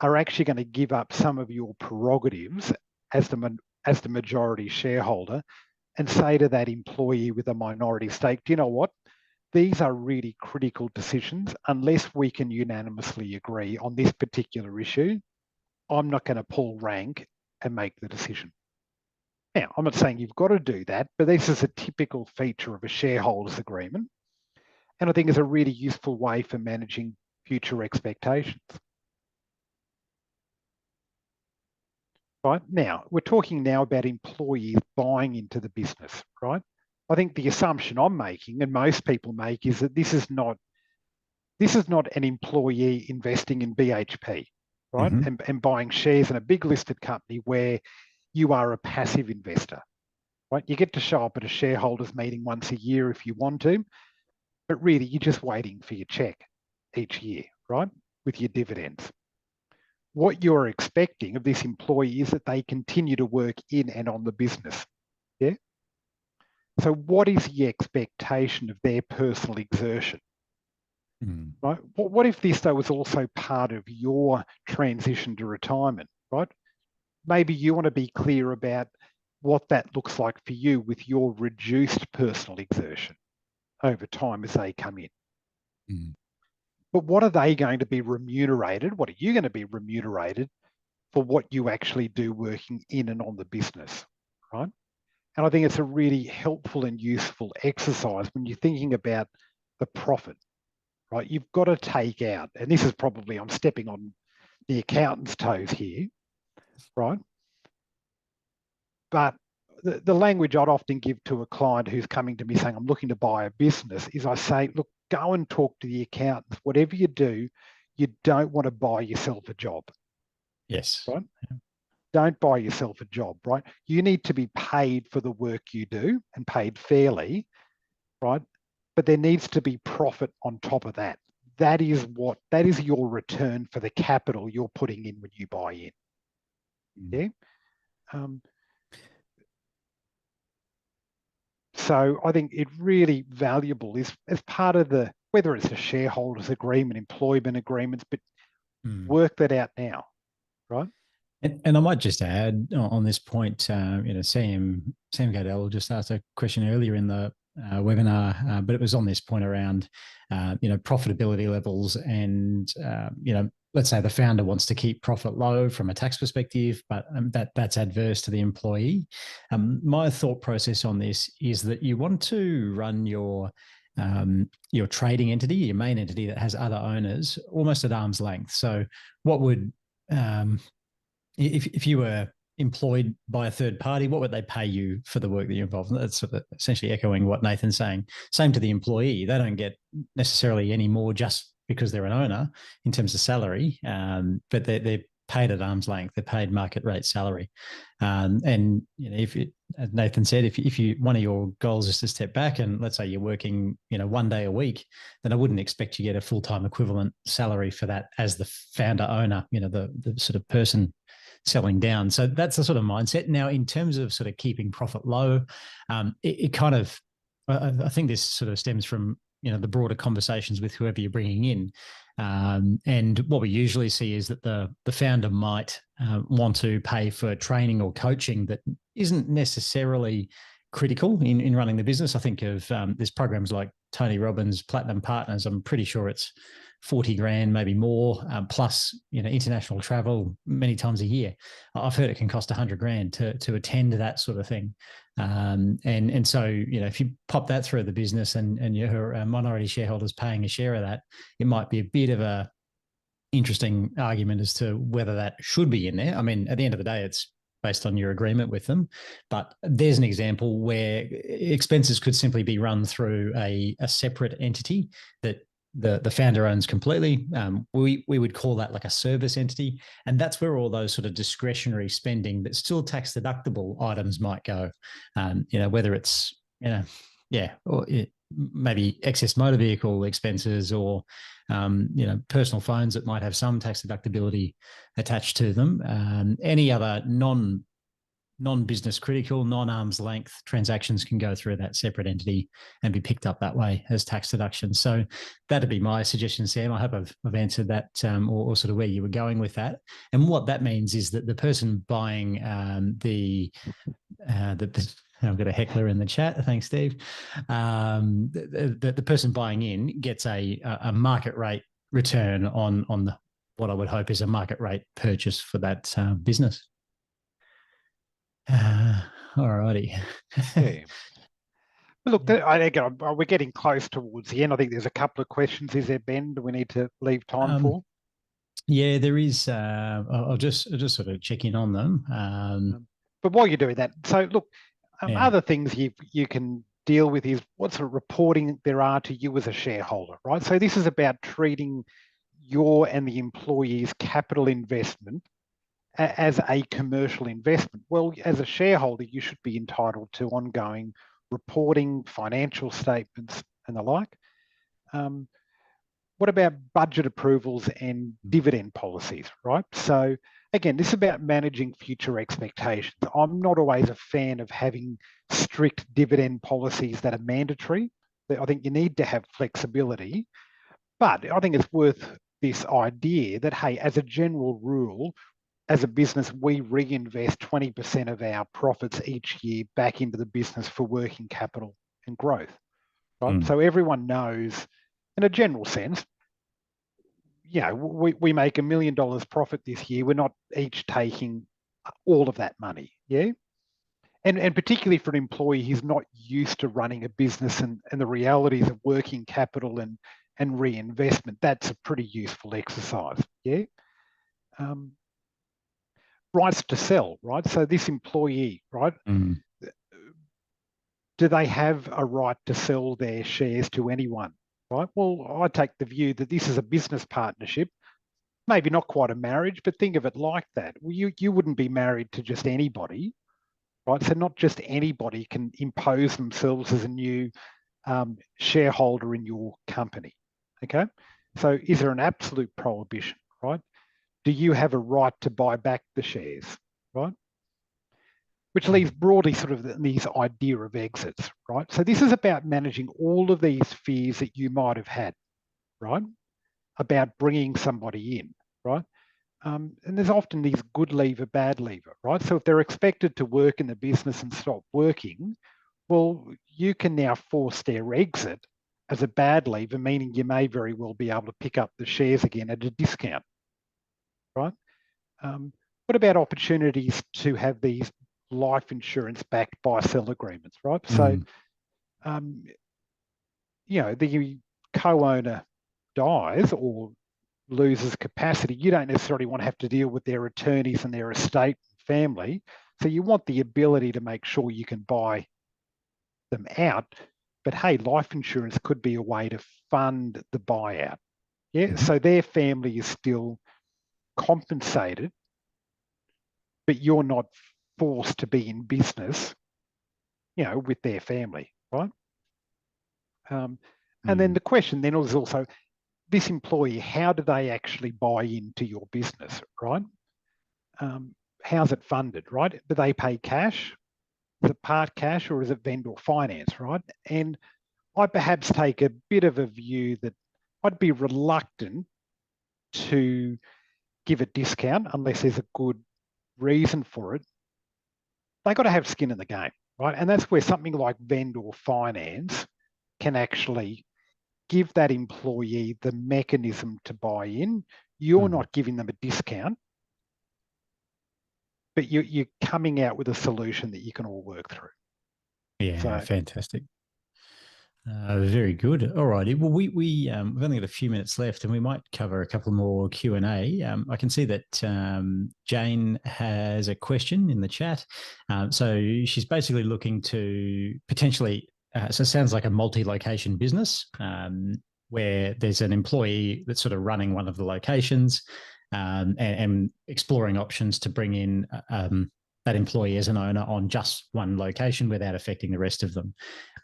are actually going to give up some of your prerogatives as the majority shareholder and say to that employee with a minority stake, do you know what? These are really critical decisions. Unless we can unanimously agree on this particular issue, I'm not going to pull rank and make the decision. Now, I'm not saying you've got to do that, but this is a typical feature of a shareholders agreement. And I think it's a really useful way for managing future expectations. Right now, we're talking now about employees buying into the business, right? I think the assumption I'm making, and most people make, is that this is not an employee investing in BHP, right? Mm-hmm. And buying shares in a big listed company where you are a passive investor, right? You get to show up at a shareholders meeting once a year if you want to, but really you're just waiting for your check each year, right? With your dividends. What you're expecting of this employee is that they continue to work in and on the business. Yeah. So what is the expectation of their personal exertion? Mm. Right? What if this though was also part of your transition to retirement, right? Maybe you want to be clear about what that looks like for you with your reduced personal exertion over time as they come in. Mm. But what are they going to be remunerated? What are you going to be remunerated for what you actually do working in and on the business, right? And I think it's a really helpful and useful exercise when you're thinking about the profit, right? You've got to take out, and this is probably, I'm stepping on the accountant's toes here, right? But the language I'd often give to a client who's coming to me saying, I'm looking to buy a business, is I say, look, go and talk to the accountants. Whatever you do, you don't want to buy yourself a job, Yes. right? Don't buy yourself a job, right? You need to be paid for the work you do and paid fairly, right? But there needs to be profit on top of that. That is your return for the capital you're putting in when you buy in. Mm. Yeah. So I think it really valuable is as part of whether it's a shareholders agreement, employment agreements, but work that out now, right? And I might just add on this point, Sam Gadell just asked a question earlier in the webinar, but it was on this point around, profitability levels and, let's say the founder wants to keep profit low from a tax perspective, but that's adverse to the employee. My thought process on this is that you want to run your trading entity, your main entity that has other owners, almost at arm's length. So what would if you were employed by a third party, what would they pay you for the work that you're involved in? That's sort of essentially echoing what Nathan's saying. Same to the employee. They don't get necessarily any more just because they're an owner in terms of salary, but they're paid at arm's length. They're paid market rate salary. And if it, as Nathan said, if you one of your goals is to step back and let's say you're working 1 day a week, then I wouldn't expect you get a full-time equivalent salary for that as the founder owner, the sort of person selling down. So that's the sort of mindset. Now, in terms of sort of keeping profit low, it kind of, I think this sort of stems from the broader conversations with whoever you're bringing in. And what we usually see is that the founder might want to pay for training or coaching that isn't necessarily critical in running the business. I think of there's programs like Tony Robbins Platinum Partners. I'm pretty sure it's 40 grand, maybe more, plus international travel many times a year. I've heard it can cost 100 grand to attend that sort of thing. And so if you pop that through the business and your minority shareholders paying a share of that, it might be a bit of a interesting argument as to whether that should be in there. I mean, at the end of the day, it's based on your agreement with them. But there's an example where expenses could simply be run through a separate entity that the founder owns completely. We would call that like a service entity. And that's where all those sort of discretionary spending but still tax deductible items might go. Whether it's, or maybe excess motor vehicle expenses or, personal phones that might have some tax deductibility attached to them. Any other non-business critical, non-arm's length transactions can go through that separate entity and be picked up that way as tax deductions. So that'd be my suggestion, Sam. I hope I've answered that or sort of where you were going with that. And what that means is that the person buying I've got a heckler in the chat. Thanks, Steve. The person buying in gets a market rate return on what I would hope is a market rate purchase for that business. All righty. Yeah. Look, we're getting close towards the end. I think there's a couple of questions. Is there, Ben, do we need to leave time for? Yeah, there is. I'll just sort of check in on them. But while you're doing that, so look, other things you can deal with is what sort of reporting there are to you as a shareholder, right? So this is about treating your and the employee's capital investment as a commercial investment. Well, as a shareholder, you should be entitled to ongoing reporting, financial statements, and the like. What about budget approvals and dividend policies, right? So again, this is about managing future expectations. I'm not always a fan of having strict dividend policies that are mandatory. I think you need to have flexibility, but I think it's worth this idea that, hey, as a general rule, as a business, we reinvest 20% of our profits each year back into the business for working capital and growth, right? So everyone knows, in a general sense, we make $1 million profit this year. We're not each taking all of that money, yeah? And particularly for an employee who's not used to running a business and the realities of working capital and reinvestment, that's a pretty useful exercise, yeah? Rights to sell, right? So this employee, right? Do they have a right to sell their shares to anyone, right? Well, I take the view that this is a business partnership, maybe not quite a marriage, but think of it like that. Well, you wouldn't be married to just anybody, right? So not just anybody can impose themselves as a new shareholder in your company, okay? So is there an absolute prohibition, right? Do you have a right to buy back the shares, right? Which leaves broadly sort of this idea of exits, right? So this is about managing all of these fears that you might have had, right? About bringing somebody in, right? And there's often these good leaver, bad leaver, right? So if they're expected to work in the business and stop working, well, you can now force their exit as a bad leaver, meaning you may very well be able to pick up the shares again at a discount, right? What about opportunities to have these life insurance backed buy-sell agreements, right? So, the co-owner dies or loses capacity, you don't necessarily want to have to deal with their attorneys and their estate and family. So you want the ability to make sure you can buy them out. But hey, life insurance could be a way to fund the buyout. Yeah, so their family is still compensated, but you're not forced to be in business, with their family, right? And then the question then was also, this employee, how do they actually buy into your business, right? How's it funded, right? Do they pay cash? Is it part cash or is it vendor finance, right? And I perhaps take a bit of a view that I'd be reluctant to give a discount unless there's a good reason for it. They got to have skin in the game, right? And that's where something like vendor finance can actually give that employee the mechanism to buy in. You're not giving them a discount, but you're coming out with a solution that you can all work through. Yeah, So, fantastic. Very good. All righty. Well, we've only got a few minutes left, and we might cover a couple more Q&A. I can see that Jane has a question in the chat. So she's basically looking to potentially. So it sounds like a multi-location business where there's an employee that's sort of running one of the locations and exploring options to bring in that employee as an owner on just one location without affecting the rest of them.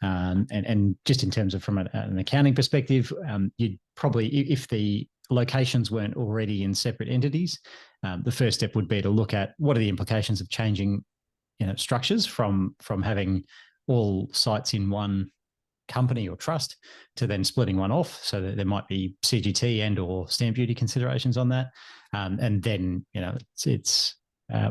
And just in terms of from an accounting perspective, you'd probably, if the locations weren't already in separate entities, the first step would be to look at what are the implications of changing structures from having all sites in one company or trust to then splitting one off, so that there might be CGT and or stamp duty considerations on that. And then, it's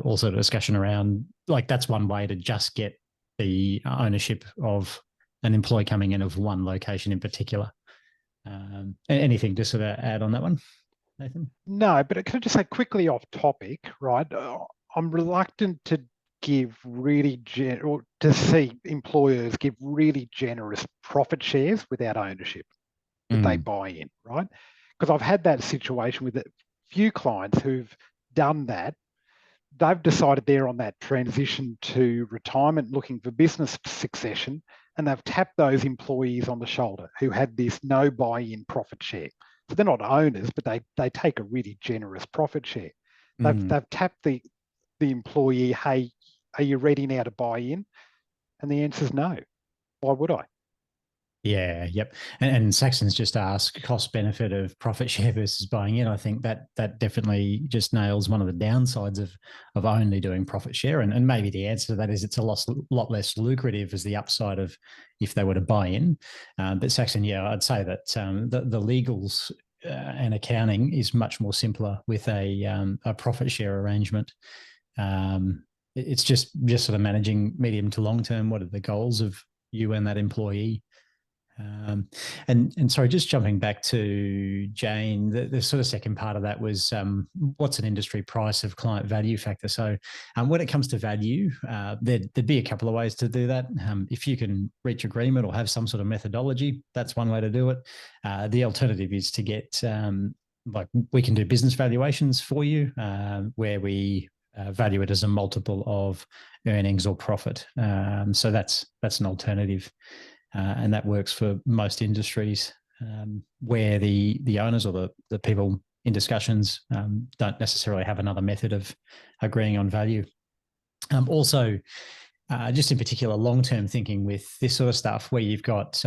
also a discussion around, like, that's one way to just get the ownership of an employee coming in of one location in particular. Anything to sort of add on that one, Nathan? No, but can I just say quickly off topic, right? I'm reluctant to give or to see employers give really generous profit shares without ownership that they buy in, right? Because I've had that situation with a few clients who've done that. They've decided they're on that transition to retirement, looking for business succession, and they've tapped those employees on the shoulder who had this no buy-in profit share. So they're not owners, but they take a really generous profit share. They've tapped the employee, hey, are you ready now to buy in? And the answer is no. Why would I? Yeah, yep. And Saxon's just asked cost benefit of profit share versus buying in. I think that definitely just nails one of the downsides of only doing profit share. And maybe the answer to that is it's a lot less lucrative as the upside of if they were to buy in. But Saxon, yeah, I'd say that the legals and accounting is much more simpler with a profit share arrangement. It's just sort of managing medium to long term. What are the goals of you and that employee? And sorry, just jumping back to Jane, the sort of second part of that was what's an industry price of client value factor? So when it comes to value, there'd be a couple of ways to do that. If you can reach agreement or have some sort of methodology, that's one way to do it. The alternative is to get, like, we can do business valuations for you where we value it as a multiple of earnings or profit. So that's an alternative. And that works for most industries where the owners or the people in discussions don't necessarily have another method of agreeing on value. Also, just in particular, long-term thinking with this sort of stuff where you've got,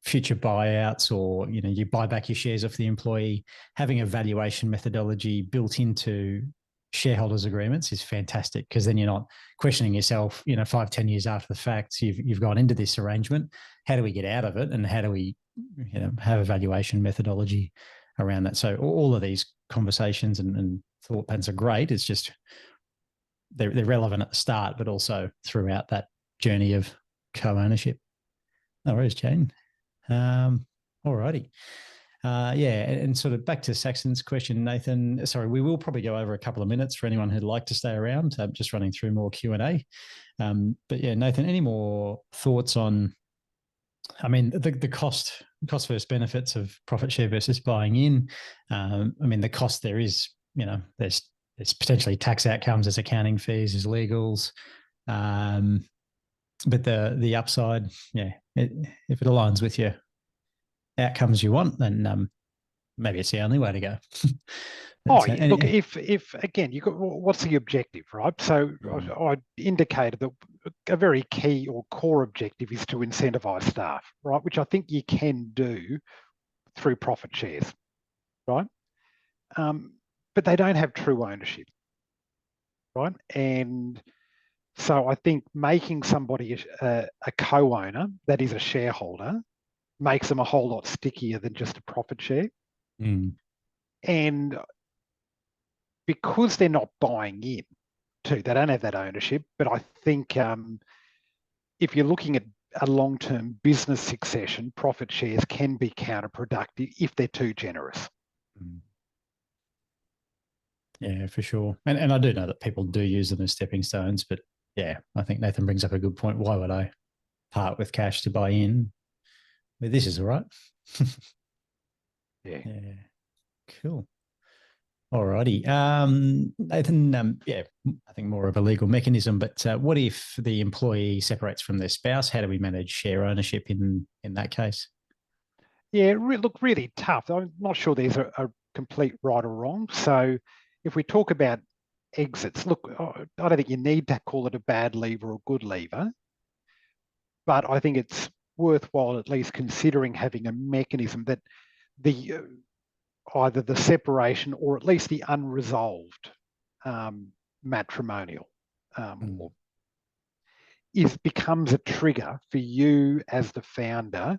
future buyouts or, you buy back your shares off the employee, having a valuation methodology built into shareholders agreements is fantastic, because then you're not questioning yourself 5-10 years after the fact. You've gone into this arrangement, how do we get out of it, and how do we have a valuation methodology around that? So all of these conversations and thought patterns are great. It's just they're relevant at the start, but also throughout that journey of co-ownership. No worries, Jane. All righty. And sort of back to Saxon's question, Nathan, sorry, we will probably go over a couple of minutes for anyone who'd like to stay around. Just running through more Q&A. But yeah, Nathan, any more thoughts on, the cost versus benefits of profit share versus buying in? The cost there is, there's potentially tax outcomes, there's accounting fees, there's legals. But the upside, if it aligns with your outcomes you want, then maybe it's the only way to go. Oh, But, yeah. Look, if again, you got what's the objective, right? So I indicated that a very key or core objective is to incentivize staff, right? Which I think you can do through profit shares, right? But they don't have true ownership, right? And so I think making somebody a co-owner that is a shareholder makes them a whole lot stickier than just a profit share. And because they're not buying in too, they don't have that ownership. But I think if you're looking at a long-term business succession, profit shares can be counterproductive if they're too generous. Yeah, for sure. And I do know that people do use them as stepping stones, but yeah, I think Nathan brings up a good point. Why would I part with cash to buy in? But this is all right. Yeah. Yeah. Cool. Alrighty. Nathan, yeah, I think more of a legal mechanism, but what if the employee separates from their spouse? How do we manage share ownership in that case? Yeah, look, really tough. I'm not sure there's a complete right or wrong. So if we talk about exits, look, I don't think you need to call it a bad lever or good lever, but I think it's worthwhile at least considering having a mechanism that the either the separation or at least the unresolved matrimonial becomes a trigger for you as the founder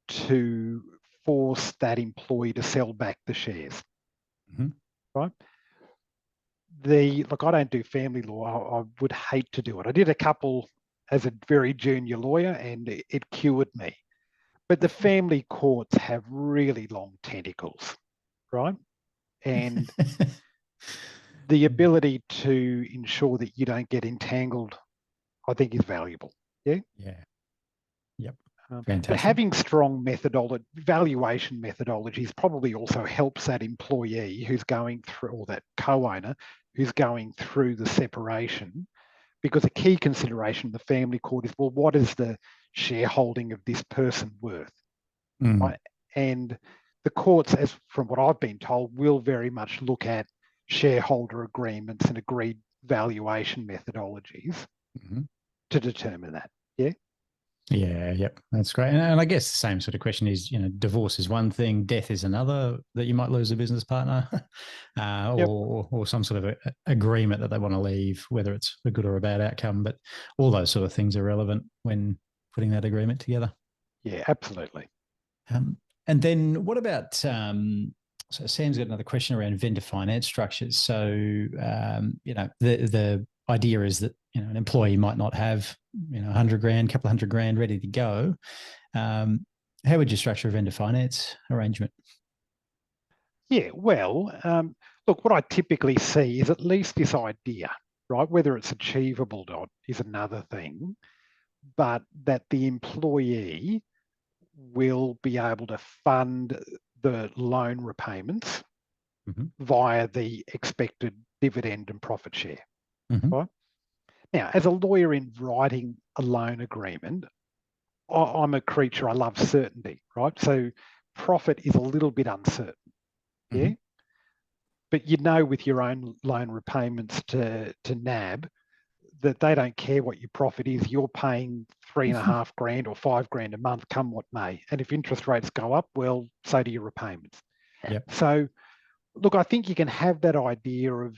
to force that employee to sell back the shares. Right? Look, I don't do family law. I would hate to do it. I did a couple as a very junior lawyer, and it cured me. But the family courts have really long tentacles, right? And the ability to ensure that you don't get entangled, I think, is valuable. Yeah. Yeah. Yep. But having strong valuation methodologies probably also helps that employee who's going through, or that co-owner who's going through the separation, because a key consideration of the family court is, well, what is the shareholding of this person worth? Right? And the courts, as from what I've been told, will very much look at shareholder agreements and agreed valuation methodologies to determine that. Yeah. Yeah, yep, that's great. And I guess the same sort of question is, divorce is one thing, death is another, that you might lose a business partner, or some sort of agreement that they want to leave, whether it's a good or a bad outcome. But all those sort of things are relevant when putting that agreement together. Yeah, absolutely. And then what about, so Sam's got another question around vendor finance structures. So, the idea is that, an employee might not have, $100,000, couple of $100,000 ready to go. How would you structure a vendor finance arrangement? Yeah, well, look, what I typically see is at least this idea, right? Whether it's achievable or not is another thing, but that the employee will be able to fund the loan repayments via the expected dividend and profit share. Right? Now, as a lawyer in writing a loan agreement, I'm a creature, I love certainty, right? So profit is a little bit uncertain, yeah? But with your own loan repayments to NAB, that they don't care what your profit is. You're paying $3,500 or $5,000 a month, come what may. And if interest rates go up, well, so do your repayments. Yep. So, look, I think you can have that idea of,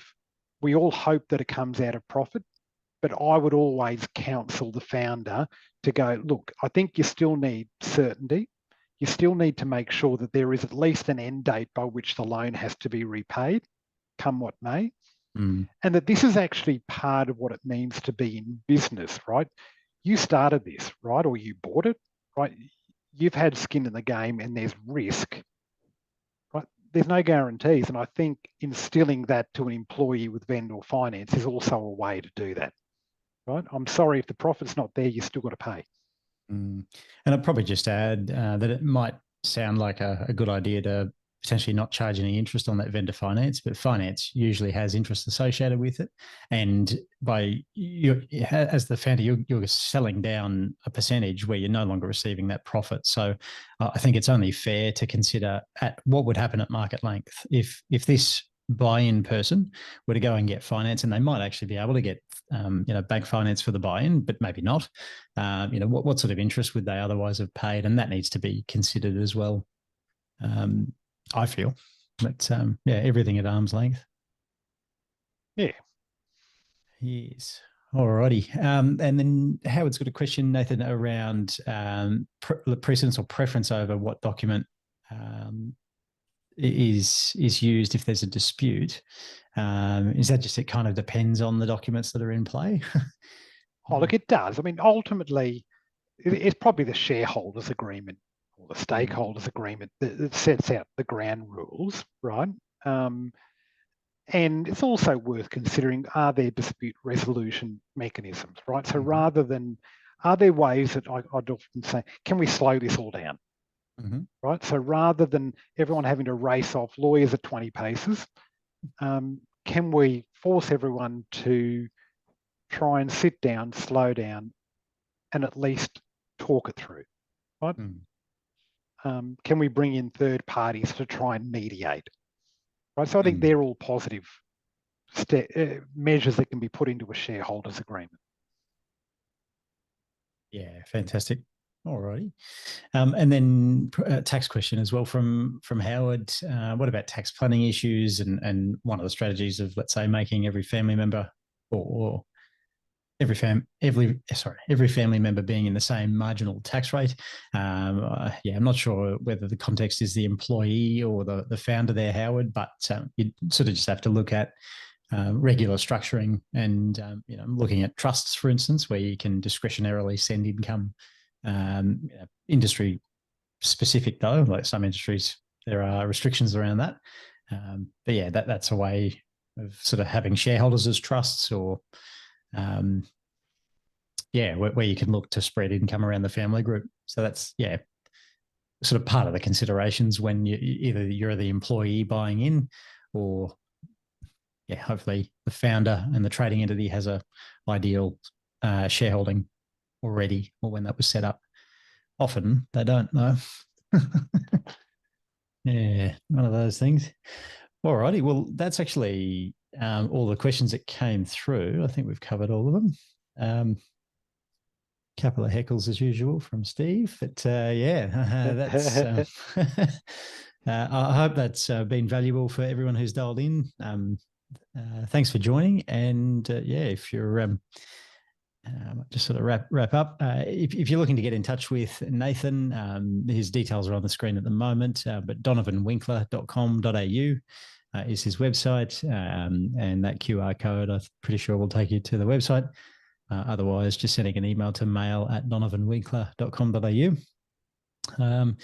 we all hope that it comes out of profit, but I would always counsel the founder to go, look, I think you still need certainty. You still need to make sure that there is at least an end date by which the loan has to be repaid, come what may. And that this is actually part of what it means to be in business, right? You started this, right? Or you bought it, right? You've had skin in the game and there's risk, right? There's no guarantees. And I think instilling that to an employee with vendor finance is also a way to do that, right? I'm sorry, if the profit's not there, you still got to pay. And I'd probably just add that it might sound like a good idea to potentially not charge any interest on that vendor finance, but finance usually has interest associated with it. And by you, as the founder, you're selling down a percentage where you're no longer receiving that profit. So I think it's only fair to consider at what would happen at market length if this buy-in person were to go and get finance, and they might actually be able to get bank finance for the buy-in, but maybe not. What sort of interest would they otherwise have paid, and that needs to be considered as well. I feel, but everything at arm's length. Yeah. Yes. Alrighty. And then Howard's got a question, Nathan, around precedence or preference over what document is used if there's a dispute. Is that just, it kind of depends on the documents that are in play? Oh, look, it does. I mean, ultimately, it's probably the shareholders agreement or the stakeholders agreement that sets out the ground rules, right? And it's also worth considering, are there dispute resolution mechanisms, right? So rather than, are there ways that I'd often say, can we slow this all down, right? So rather than everyone having to race off lawyers at 20 paces, can we force everyone to try and sit down, slow down, and at least talk it through, right? Can we bring in third parties to try and mediate, right? So I think they're all positive measures that can be put into a shareholders agreement. Yeah, fantastic. All righty. And then a tax question as well from Howard. What about tax planning issues and one of the strategies of, let's say, making every family member or every family member being in the same marginal tax rate. I'm not sure whether the context is the employee or the founder there, Howard, but you sort of just have to look at regular structuring and looking at trusts, for instance, where you can discretionarily send income. Industry specific though, like some industries, there are restrictions around that. But yeah, that's a way of sort of having shareholders as trusts or where you can look to spread income around the family group. So that's sort of part of the considerations when you're the employee buying in, or hopefully the founder and the trading entity has a ideal shareholding already, or when that was set up. Often they don't know. One of those things. All righty. Well, that's actually all the questions that came through. I think we've covered all of them. Couple of heckles as usual from Steve, but that's. I hope that's been valuable for everyone who's dialed in. Thanks for joining, and if you're just sort of wrap up. If you're looking to get in touch with Nathan, his details are on the screen at the moment, but donovanwinkler.com.au is his website, and that QR code, I'm pretty sure, will take you to the website. Otherwise, just sending an email to mail@donovanwinkler.com.au.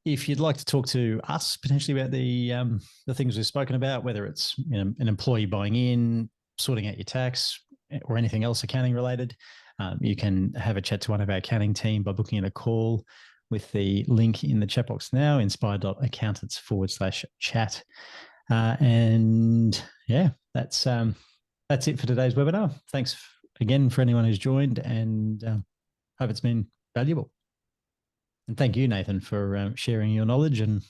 If you'd like to talk to us potentially about the things we've spoken about, whether it's an employee buying in, sorting out your tax, or anything else accounting related, you can have a chat to one of our accounting team by booking in a call with the link in the chat box now, inspire.accountants/chat. That's it for today's webinar. Thanks again for anyone who's joined, and hope it's been valuable. And thank you, Nathan, for sharing your knowledge and